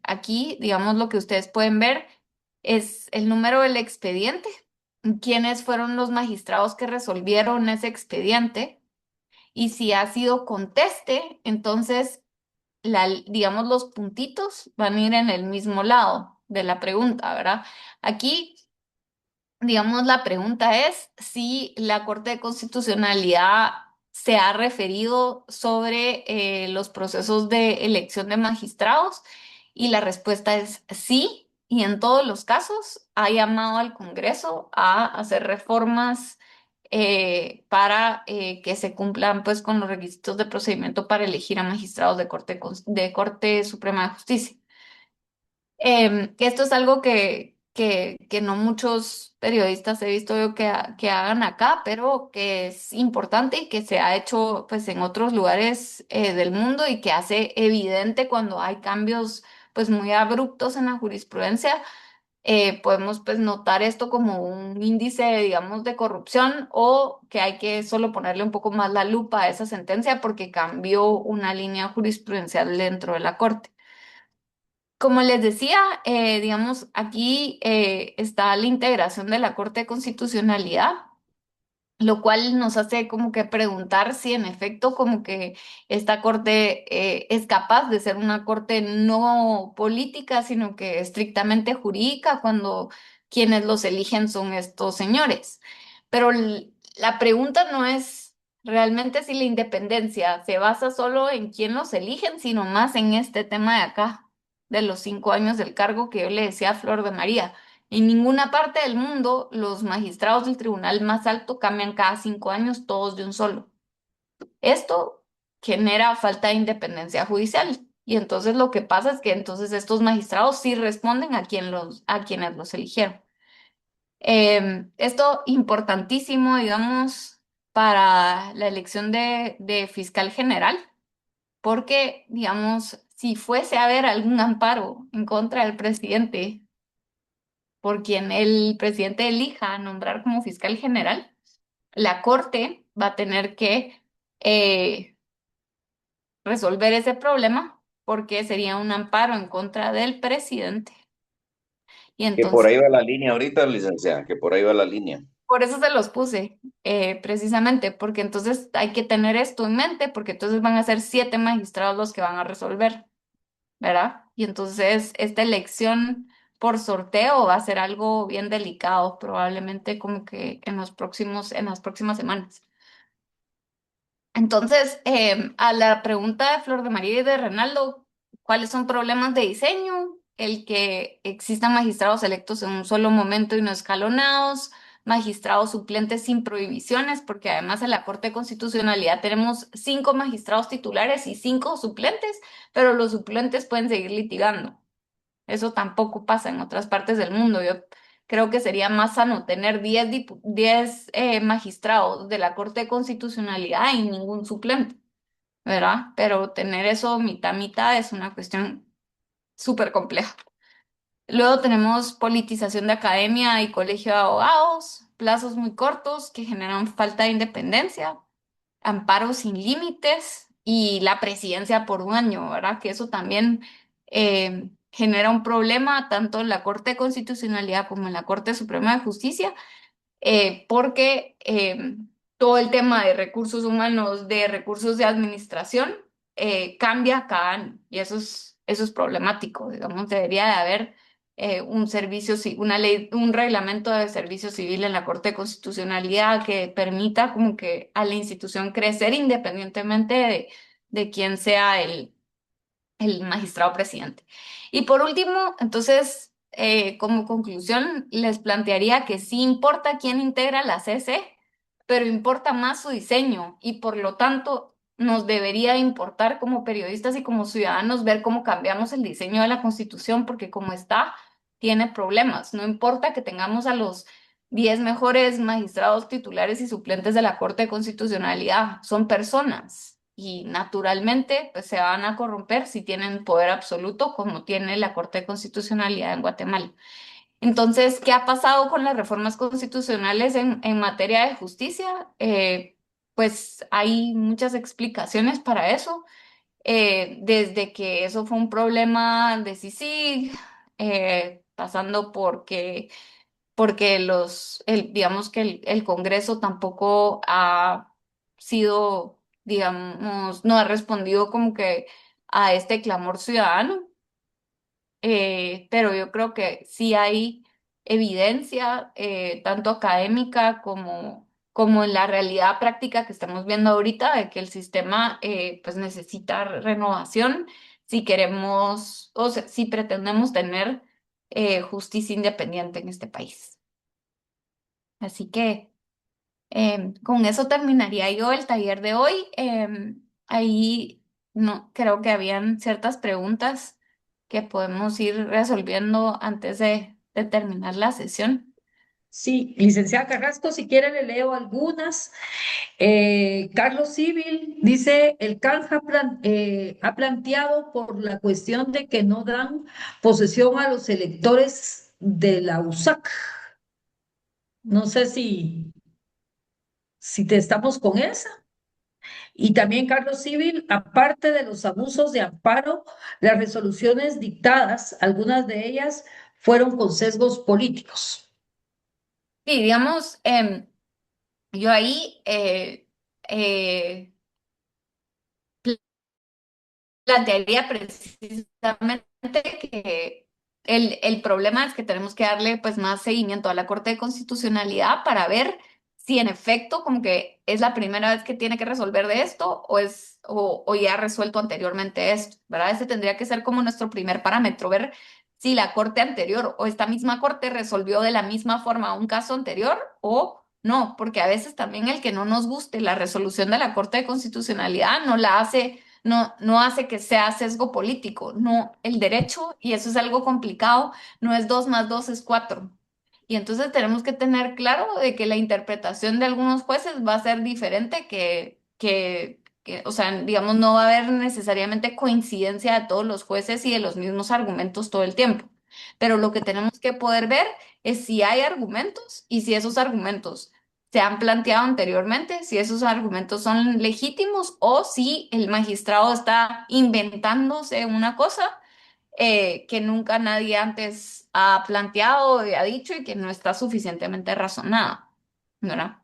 Aquí, digamos, lo que ustedes pueden ver es el número del expediente, quiénes fueron los magistrados que resolvieron ese expediente y si ha sido conteste, entonces, digamos, los puntitos van a ir en el mismo lado de la pregunta, ¿verdad? Aquí, digamos, la pregunta es si la Corte de Constitucionalidad se ha referido sobre los procesos de elección de magistrados y la respuesta es sí, y en todos los casos ha llamado al Congreso a hacer reformas para que se cumplan pues con los requisitos de procedimiento para elegir a magistrados de Corte Suprema de Justicia. Esto es algo que no muchos periodistas he visto yo que hagan acá, pero que es importante y que se ha hecho pues en otros lugares del mundo y que hace evidente cuando hay cambios pues muy abruptos en la jurisprudencia. Podemos pues notar esto como un índice, digamos, de corrupción o que hay que solo ponerle un poco más la lupa a esa sentencia porque cambió una línea jurisprudencial dentro de la Corte. Como les decía, digamos, aquí está la integración de la Corte de Constitucionalidad, lo cual nos hace como que preguntar si en efecto como que esta corte es capaz de ser una corte no política, sino que estrictamente jurídica cuando quienes los eligen son estos señores. Pero la pregunta no es realmente si la independencia se basa solo en quién los eligen, sino más en este tema de acá, de los 5 años del cargo que yo le decía a Flor de María. En ninguna parte del mundo los magistrados del tribunal más alto cambian cada 5 años todos de un solo. Esto genera falta de independencia judicial. Y entonces lo que pasa es que entonces estos magistrados sí responden a quienes los eligieron. Esto importantísimo, digamos, para la elección de fiscal general, porque, digamos, si fuese a haber algún amparo en contra del presidente por quien el presidente elija nombrar como fiscal general, la Corte va a tener que resolver ese problema porque sería un amparo en contra del presidente. Y Que por entonces, ahí va la línea ahorita, licenciada, que por ahí va la línea. por eso se los puse, precisamente, porque entonces hay que tener esto en mente, porque entonces van a ser 7 magistrados los que van a resolver, ¿verdad? Y entonces esta elección por sorteo va a ser algo bien delicado, probablemente como que en las próximas semanas. Entonces, a la pregunta de Flor de María y de Renaldo, ¿cuáles son problemas de diseño? El que existan magistrados electos en un solo momento y no escalonados, magistrados suplentes sin prohibiciones, porque además en la Corte de Constitucionalidad tenemos 5 magistrados titulares y 5 suplentes, pero los suplentes pueden seguir litigando. Eso tampoco pasa en otras partes del mundo. Yo creo que sería más sano tener 10 magistrados de la Corte de Constitucionalidad y ningún suplente, ¿verdad? Pero tener eso mitad mitad es una cuestión súper compleja. Luego tenemos politización de academia y colegio de abogados, plazos muy cortos que generan falta de independencia, amparo sin límites y la presidencia por un año, ¿verdad? Que eso también genera un problema tanto en la Corte de Constitucionalidad como en la Corte Suprema de Justicia, porque todo el tema de recursos humanos, de recursos de administración, cambia cada año y eso es problemático, digamos, debería de haber un servicio, una ley, un reglamento de servicio civil en la Corte de Constitucionalidad que permita como que a la institución crecer independientemente de quién sea el magistrado presidente. Y por último, entonces, como conclusión, les plantearía que sí importa quién integra la CC, pero importa más su diseño y por lo tanto nos debería importar como periodistas y como ciudadanos ver cómo cambiamos el diseño de la Constitución, porque como está, tiene problemas. No importa que tengamos a los 10 mejores magistrados titulares y suplentes de la Corte de Constitucionalidad. Son personas y naturalmente pues, se van a corromper si tienen poder absoluto como tiene la Corte de Constitucionalidad en Guatemala. Entonces, ¿qué ha pasado con las reformas constitucionales en materia de justicia? Pues hay muchas explicaciones para eso. Desde que eso fue un problema de CICIG, pasando porque digamos que el Congreso tampoco ha sido, digamos, no ha respondido como que a este clamor ciudadano. Pero yo creo que sí hay evidencia, tanto académica como en la realidad práctica que estamos viendo ahorita, de que el sistema pues necesita renovación si queremos, o sea, si pretendemos tener justicia independiente en este país. Así que con eso terminaría yo el taller de hoy. Ahí no, creo que habían ciertas preguntas que podemos ir resolviendo antes de terminar la sesión. Sí, licenciada Carrasco, si quiere le leo algunas. Carlos Civil dice, el CAL ha planteado por la cuestión de que no dan posesión a los electores de la USAC. No sé si te estamos con esa. Y también, Carlos Civil, aparte de los abusos de amparo, las resoluciones dictadas, algunas de ellas fueron con sesgos políticos. Sí, digamos, yo ahí eh, plantearía precisamente que el problema es que tenemos que darle pues más seguimiento a la Corte de Constitucionalidad para ver si en efecto como que es la primera vez que tiene que resolver de esto o ya ha resuelto anteriormente esto, ¿verdad? Ese tendría que ser como nuestro primer parámetro, ver si la Corte anterior o esta misma Corte resolvió de la misma forma un caso anterior o no, porque a veces también el que no nos guste la resolución de la Corte de Constitucionalidad no la hace no hace que sea sesgo político, no, el derecho, y eso es algo complicado, no es 2 más 2 es 4. Y entonces tenemos que tener claro de que la interpretación de algunos jueces va a ser diferente o sea, digamos, no va a haber necesariamente coincidencia de todos los jueces y de los mismos argumentos todo el tiempo. Pero lo que tenemos que poder ver es si hay argumentos y si esos argumentos se han planteado anteriormente, si esos argumentos son legítimos o si el magistrado está inventándose una cosa que nunca nadie antes ha planteado y ha dicho y que no está suficientemente razonada, ¿verdad?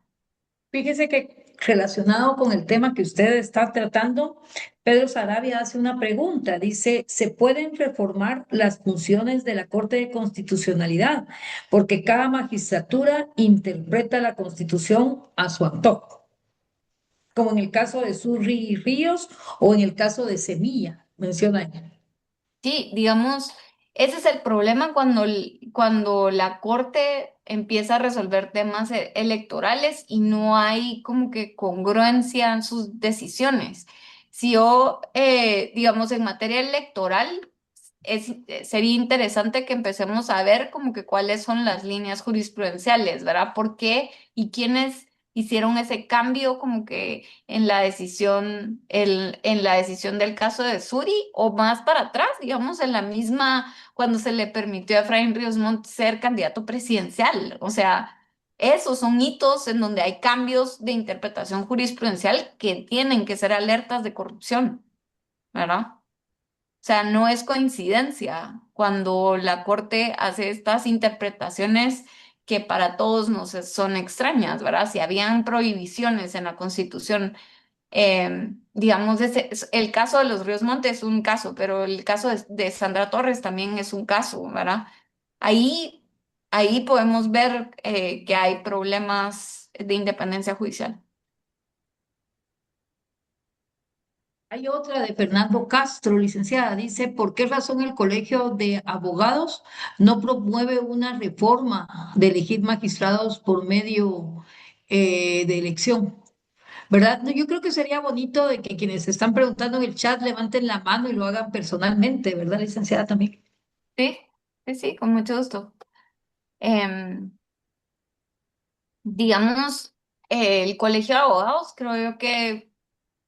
Fíjese que relacionado con el tema que usted está tratando, Pedro Sarabia hace una pregunta. Dice, ¿se pueden reformar las funciones de la Corte de Constitucionalidad? Porque cada magistratura interpreta la Constitución a su antojo, como en el caso de Surri y Ríos o en el caso de Semilla, menciona ella. Sí, digamos, ese es el problema cuando la Corte empieza a resolver temas electorales y no hay como que congruencia en sus decisiones. Si yo, digamos, en materia electoral, sería interesante que empecemos a ver como que cuáles son las líneas jurisprudenciales, ¿verdad? ¿Por qué y quiénes hicieron ese cambio como que en la decisión del caso de Suri o más para atrás, digamos, en la misma, cuando se le permitió a Efraín Ríos Montt ser candidato presidencial? O sea, esos son hitos en donde hay cambios de interpretación jurisprudencial que tienen que ser alertas de corrupción, ¿verdad? O sea, no es coincidencia cuando la Corte hace estas interpretaciones que para todos nos son extrañas, ¿verdad? Si habían prohibiciones en la Constitución, digamos, el caso de los Ríos Montes es un caso, pero el caso de Sandra Torres también es un caso, ¿verdad? Ahí, ahí podemos ver que hay problemas de independencia judicial. Hay otra de Fernando Castro, licenciada. Dice, ¿por qué razón el Colegio de Abogados no promueve una reforma de elegir magistrados por medio de elección? ¿Verdad? No, yo creo que sería bonito de que quienes están preguntando en el chat levanten la mano y lo hagan personalmente, ¿verdad, licenciada también? Sí, sí, sí, con mucho gusto. Em, digamos, el Colegio de Abogados, creo yo que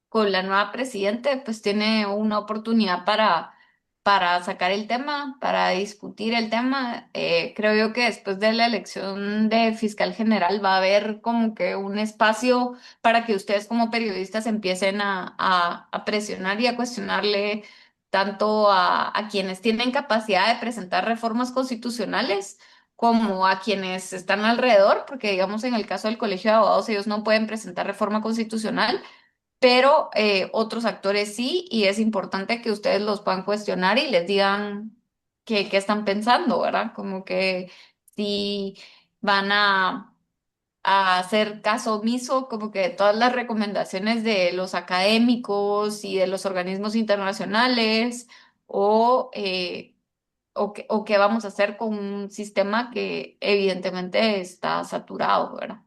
con la nueva presidente, pues tiene una oportunidad para sacar el tema, para discutir el tema. Creo yo que después de la elección de fiscal general va a haber como que un espacio para que ustedes como periodistas empiecen a presionar y a cuestionarle tanto a quienes tienen capacidad de presentar reformas constitucionales como a quienes están alrededor, porque digamos en el caso del Colegio de Abogados ellos no pueden presentar reforma constitucional, pero otros actores sí, y es importante que ustedes los puedan cuestionar y les digan qué están pensando, ¿verdad? Como que si van a hacer caso omiso, como que de todas las recomendaciones de los académicos y de los organismos internacionales, o qué vamos a hacer con un sistema que evidentemente está saturado, ¿verdad?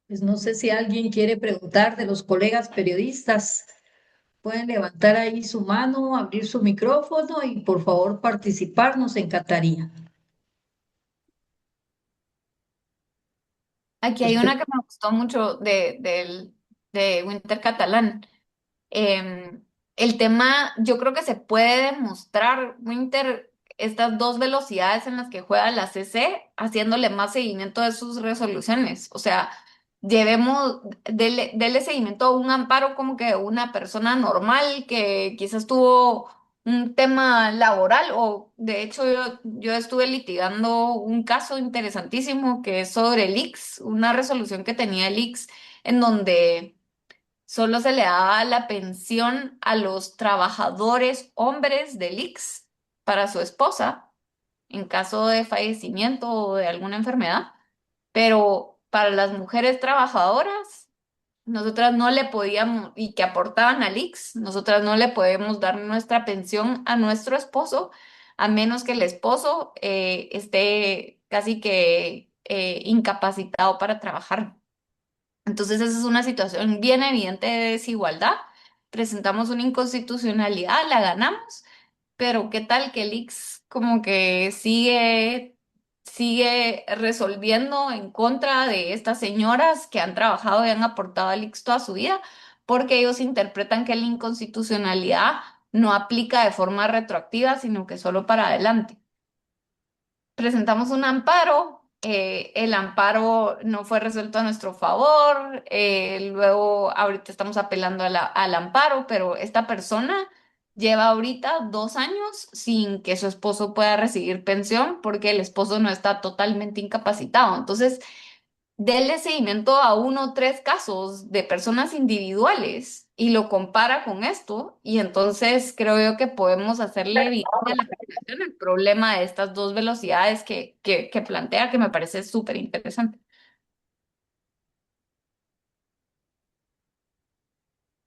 Pues no sé si alguien quiere preguntar de los colegas periodistas. Pueden levantar ahí su mano, abrir su micrófono y por favor participar, nos encantaría. Aquí hay Usted, una que me gustó mucho de Winter Catalán. El tema, yo creo que se puede demostrar, Winter, estas dos velocidades en las que juega la CC, haciéndole más seguimiento de sus resoluciones. O sea, dele seguimiento a un amparo como que una persona normal que quizás tuvo un tema laboral, o de hecho yo estuve litigando un caso interesantísimo que es sobre el ICS, una resolución que tenía el ICS en donde solo se le daba la pensión a los trabajadores hombres del ICS para su esposa en caso de fallecimiento o de alguna enfermedad, pero para las mujeres trabajadoras, nosotras no le podíamos, y que aportaban al ICS, nosotras no le podemos dar nuestra pensión a nuestro esposo a menos que el esposo esté casi que incapacitado para trabajar. Entonces, esa es una situación bien evidente de desigualdad. Presentamos una inconstitucionalidad, la ganamos, pero ¿qué tal que el ICS como que sigue resolviendo en contra de estas señoras que han trabajado y han aportado al ICS toda su vida? Porque ellos interpretan que la inconstitucionalidad no aplica de forma retroactiva, sino que solo para adelante. Presentamos un amparo, el amparo no fue resuelto a nuestro favor, luego ahorita estamos apelando al amparo, pero esta persona lleva ahorita 2 años sin que su esposo pueda recibir pensión porque el esposo no está totalmente incapacitado. Entonces, dele seguimiento a 1 o 3 casos de personas individuales y lo compara con esto, y entonces creo yo que podemos hacerle evidente a la población el problema de estas dos velocidades que plantea, que me parece súper interesante.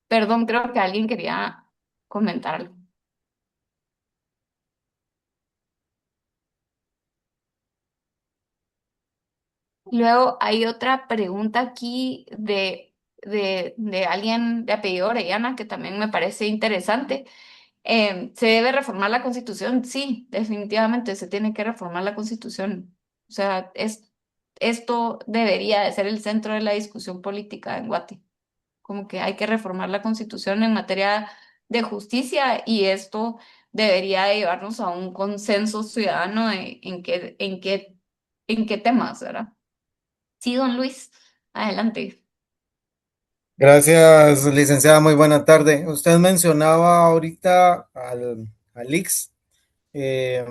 Perdón, creo que alguien quería comentar algo. Luego hay otra pregunta aquí de alguien de apellido Orellana que también me parece interesante. ¿Se debe reformar la Constitución? Sí, definitivamente se tiene que reformar la Constitución. O sea, esto debería de ser el centro de la discusión política en Guate. Como que hay que reformar la Constitución en materia de justicia, y esto debería de llevarnos a un consenso ciudadano en qué temas, ¿verdad? Sí, don Luis, adelante. Gracias, licenciada. Muy buena tarde. Usted mencionaba ahorita al ICS, eh,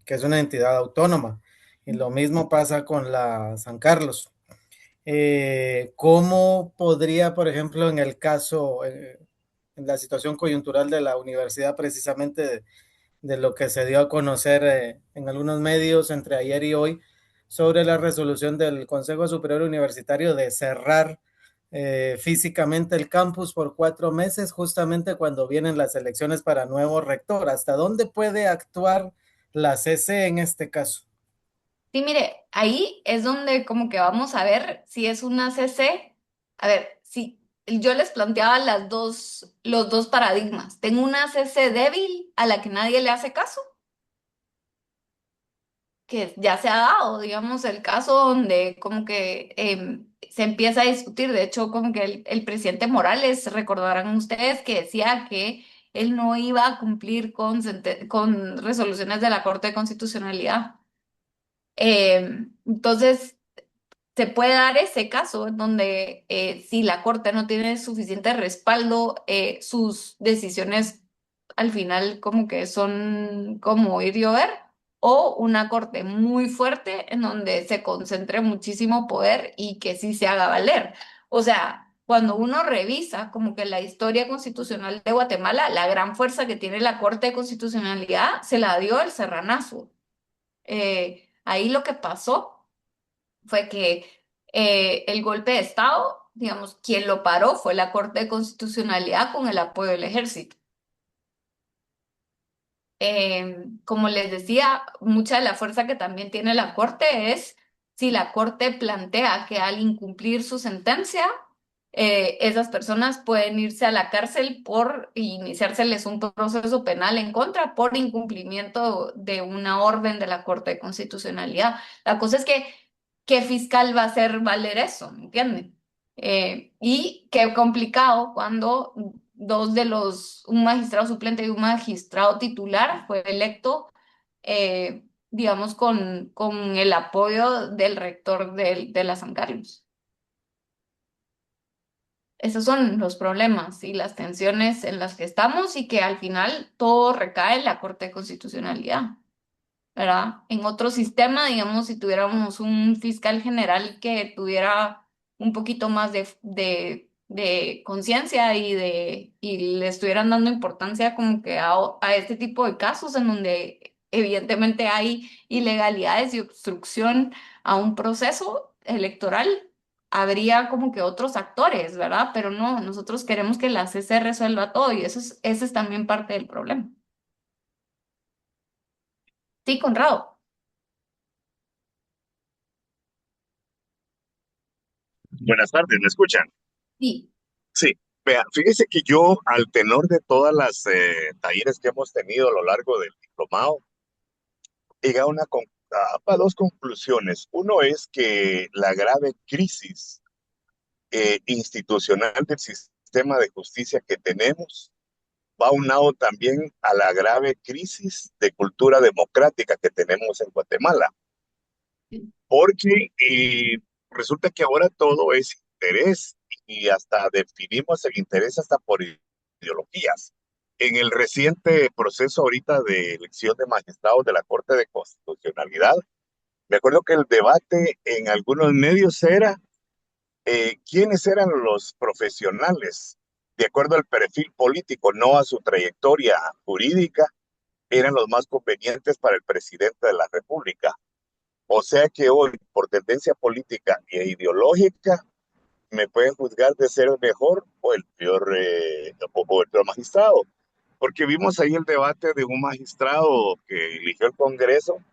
que es una entidad autónoma, y lo mismo pasa con la San Carlos. ¿Cómo podría, por ejemplo, en el caso, en la situación coyuntural de la universidad, precisamente de lo que se dio a conocer en algunos medios entre ayer y hoy sobre la resolución del Consejo Superior Universitario de cerrar físicamente el campus por 4 meses, justamente cuando vienen las elecciones para nuevo rector? ¿Hasta dónde puede actuar la CC en este caso? Sí, mire, ahí es donde como que vamos a ver si es una CC. A ver, sí. yo les planteaba los dos paradigmas. Tengo una CC débil a la que nadie le hace caso, que ya se ha dado, digamos, el caso donde como que se empieza a discutir. De hecho, como que el presidente Morales, recordarán ustedes que decía que él no iba a cumplir con resoluciones de la Corte de Constitucionalidad. Entonces, se puede dar ese caso en donde si la Corte no tiene suficiente respaldo, sus decisiones al final como que son como ir y llover, o una Corte muy fuerte en donde se concentre muchísimo poder y que sí se haga valer. O sea, cuando uno revisa como que la historia constitucional de Guatemala, la gran fuerza que tiene la Corte de Constitucionalidad se la dio el Serranazo. Ahí lo que pasó fue que el golpe de Estado, digamos, quien lo paró fue la Corte de Constitucionalidad con el apoyo del ejército. Como les decía, mucha de la fuerza que también tiene la Corte es si la Corte plantea que al incumplir su sentencia, esas personas pueden irse a la cárcel por iniciárseles un proceso penal en contra por incumplimiento de una orden de la Corte de Constitucionalidad. La cosa es que, ¿qué fiscal va a hacer valer eso? ¿Me entienden? Y qué complicado cuando un magistrado suplente y un magistrado titular fue electo, digamos, con el apoyo del rector de la San Carlos. Esos son los problemas y las tensiones en las que estamos y que al final todo recae en la Corte de Constitucionalidad, ¿verdad? En otro sistema, digamos, si tuviéramos un fiscal general que tuviera un poquito más de conciencia y le estuvieran dando importancia como que a este tipo de casos en donde evidentemente hay ilegalidades y obstrucción a un proceso electoral, habría como que otros actores, ¿verdad? Pero no, nosotros queremos que la CC resuelva todo y ese es también parte del problema. Sí, Conrado. Buenas tardes, ¿me escuchan? Sí. Sí, vea, fíjese que yo, al tenor de todas las talleres que hemos tenido a lo largo del diplomado, he llegado a dos conclusiones. Uno es que la grave crisis institucional del sistema de justicia que tenemos va unado también a la grave crisis de cultura democrática que tenemos en Guatemala, porque resulta que ahora todo es interés y hasta definimos el interés hasta por ideologías. En el reciente proceso ahorita de elección de magistrados de la Corte de Constitucionalidad, me acuerdo que el debate en algunos medios era quiénes eran los profesionales, de acuerdo al perfil político, no a su trayectoria jurídica, eran los más convenientes para el presidente de la República. O sea que hoy, por tendencia política e ideológica, me pueden juzgar de ser el mejor o el peor magistrado. Porque vimos ahí el debate de un magistrado que eligió el Congreso,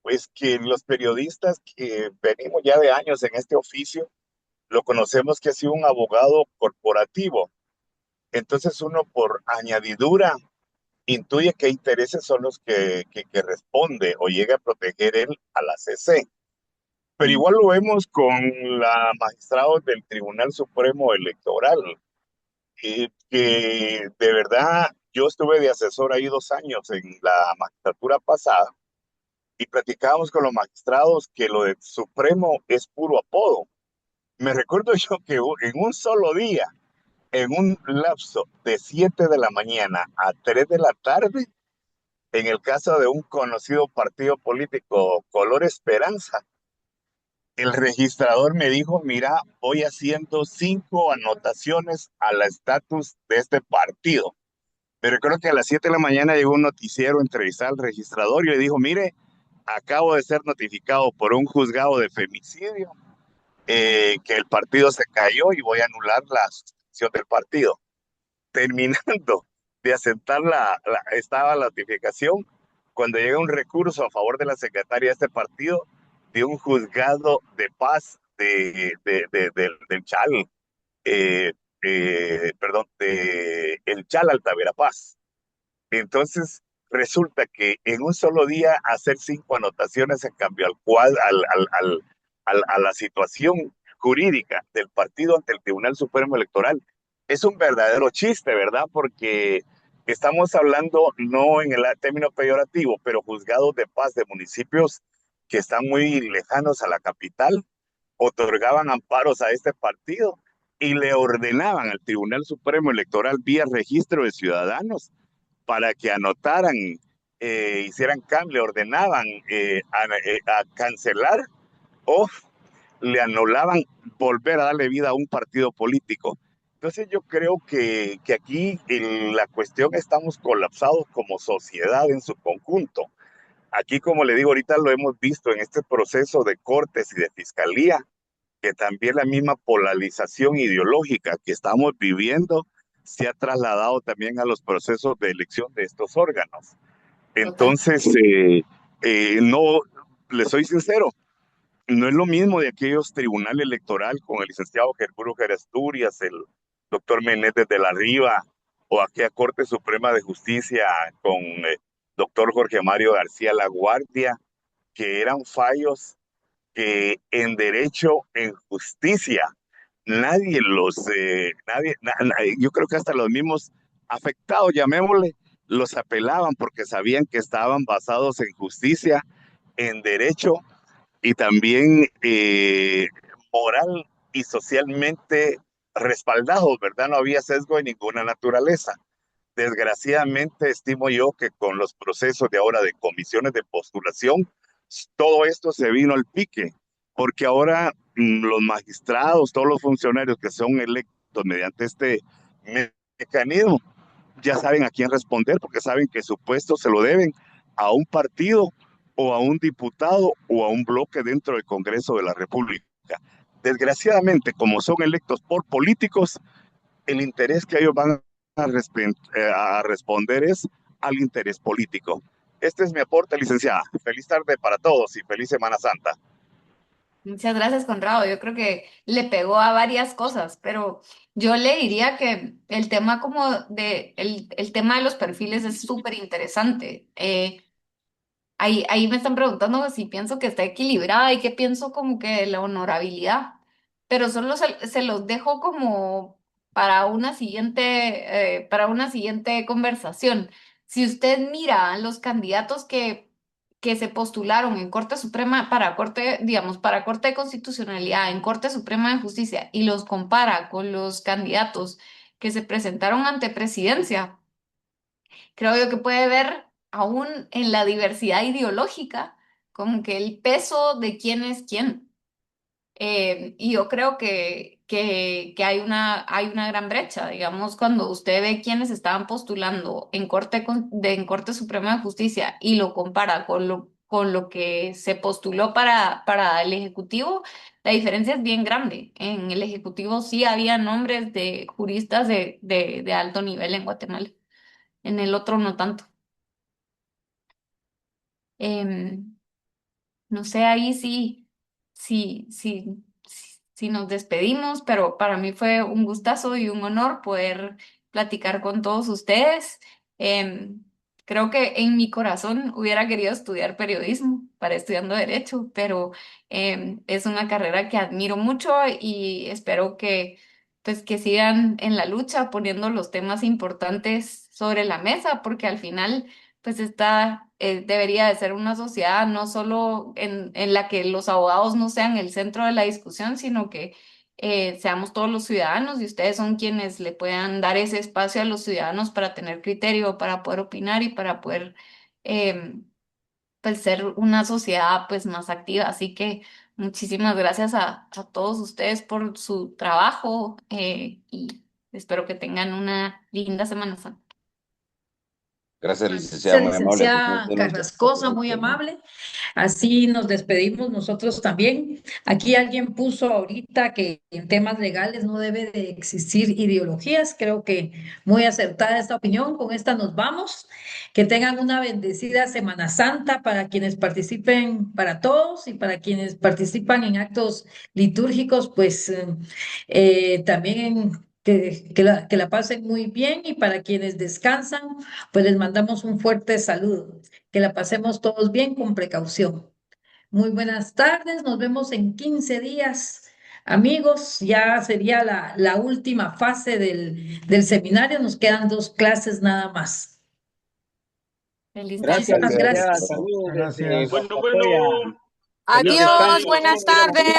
pues que los periodistas que venimos ya de años en este oficio, lo conocemos que ha sido un abogado corporativo. Entonces uno por añadidura intuye qué intereses son los que responde o llega a proteger él a la CC. Pero igual lo vemos con la magistrada del Tribunal Supremo Electoral, que de verdad yo estuve de asesor ahí 2 años en la magistratura pasada y platicábamos con los magistrados que lo del Supremo es puro apodo. Me recuerdo yo que en un solo día, en un lapso de 7 de la mañana a 3 de la tarde, en el caso de un conocido partido político, Color Esperanza, el registrador me dijo, mira, voy haciendo 5 anotaciones al estatus de este partido. Pero creo que a las 7 de la mañana llegó un noticiero a entrevistar al registrador y le dijo, mire, acabo de ser notificado por un juzgado de femicidio que el partido se cayó y voy a anular la suspensión del partido. Terminando de asentar estaba la notificación cuando llega un recurso a favor de la secretaria de este partido de un juzgado de paz del Chal. perdón, de El Chala al Taverapaz. Entonces, resulta que en un solo día hacer 5 anotaciones en cambio a la situación jurídica del partido ante el Tribunal Supremo Electoral es un verdadero chiste, ¿verdad? Porque estamos hablando, no en el término peyorativo, pero juzgados de paz de municipios que están muy lejanos a la capital, otorgaban amparos a este partido y le ordenaban al Tribunal Supremo Electoral vía registro de ciudadanos para que anotaran, hicieran cambio, le ordenaban a cancelar o le anulaban volver a darle vida a un partido político. Entonces yo creo que aquí en la cuestión estamos colapsados como sociedad en su conjunto. Aquí, como le digo, ahorita lo hemos visto en este proceso de cortes y de fiscalía, que también la misma polarización ideológica que estamos viviendo se ha trasladado también a los procesos de elección de estos órganos. Total. Entonces, no, le soy sincero, no es lo mismo de aquellos tribunal electoral con el licenciado Gerardo Asturias, el doctor Menéndez de la Riva, o aquella Corte Suprema de Justicia con doctor Jorge Mario García Laguardia, que eran fallos que en derecho, en justicia, nadie yo creo que hasta los mismos afectados, llamémosle, los apelaban porque sabían que estaban basados en justicia, en derecho y también moral y socialmente respaldados, ¿verdad? No había sesgo de ninguna naturaleza. Desgraciadamente, estimo yo que con los procesos de ahora de comisiones de postulación, todo esto se vino al pique, porque ahora los magistrados, todos los funcionarios que son electos mediante este mecanismo, ya saben a quién responder, porque saben que su puesto se lo deben a un partido o a un diputado o a un bloque dentro del Congreso de la República. Desgraciadamente, como son electos por políticos, el interés que ellos van a responder es al interés político. Este es mi aporte, licenciada. Feliz tarde para todos y feliz Semana Santa. Muchas gracias, Conrado. Yo creo que le pegó a varias cosas, pero yo le diría que el tema el tema de los perfiles es súper interesante. Ahí me están preguntando si pienso que está equilibrada y que pienso como que de la honorabilidad, pero solo se los dejo como para una siguiente conversación. Si usted mira los candidatos que se postularon en Corte Suprema, digamos, para Corte de Constitucionalidad, en Corte Suprema de Justicia, y los compara con los candidatos que se presentaron ante Presidencia, creo yo que puede ver aún en la diversidad ideológica como que el peso de quién es quién. Y yo creo que hay una gran brecha, digamos, cuando usted ve quiénes estaban postulando en Corte Suprema de Justicia y lo compara con lo que se postuló para el Ejecutivo, la diferencia es bien grande. En el Ejecutivo sí había nombres de juristas de alto nivel en Guatemala, en el otro no tanto. Em, no sé, ahí sí nos despedimos, pero para mí fue un gustazo y un honor poder platicar con todos ustedes. Em, Creo que en mi corazón hubiera querido estudiar periodismo para estudiando derecho, pero es una carrera que admiro mucho y espero pues, que sigan en la lucha poniendo los temas importantes sobre la mesa, porque al final pues esta debería de ser una sociedad no solo en la que los abogados no sean el centro de la discusión, sino que seamos todos los ciudadanos y ustedes son quienes le puedan dar ese espacio a los ciudadanos para tener criterio, para poder opinar y para poder eh, pues ser una sociedad pues más activa. Así que muchísimas gracias a todos ustedes por su trabajo y espero que tengan una linda Semana Santa. Gracias, licenciada, Gracias, muy amable. Que tenga licenciada usted muchas Carrascosa, muy gracias. amable. Así nos despedimos nosotros también. Aquí alguien puso ahorita que en temas legales no debe de existir ideologías. Creo que muy acertada esta opinión. Con esta nos vamos. Que tengan una bendecida Semana Santa para quienes participen, para todos y para quienes participan en actos litúrgicos, pues también que la pasen muy bien y para quienes descansan, pues les mandamos un fuerte saludo. Que la pasemos todos bien con precaución. Muy buenas tardes, nos vemos en 15 días. Amigos, ya sería la última fase del seminario, nos quedan 2 clases nada más. Feliz Gracias, Muchísimas tarde. licenciada. gracias. Saludos desde Gracias. Guastatoya. Feliz Adiós, descanso. buenas tardes.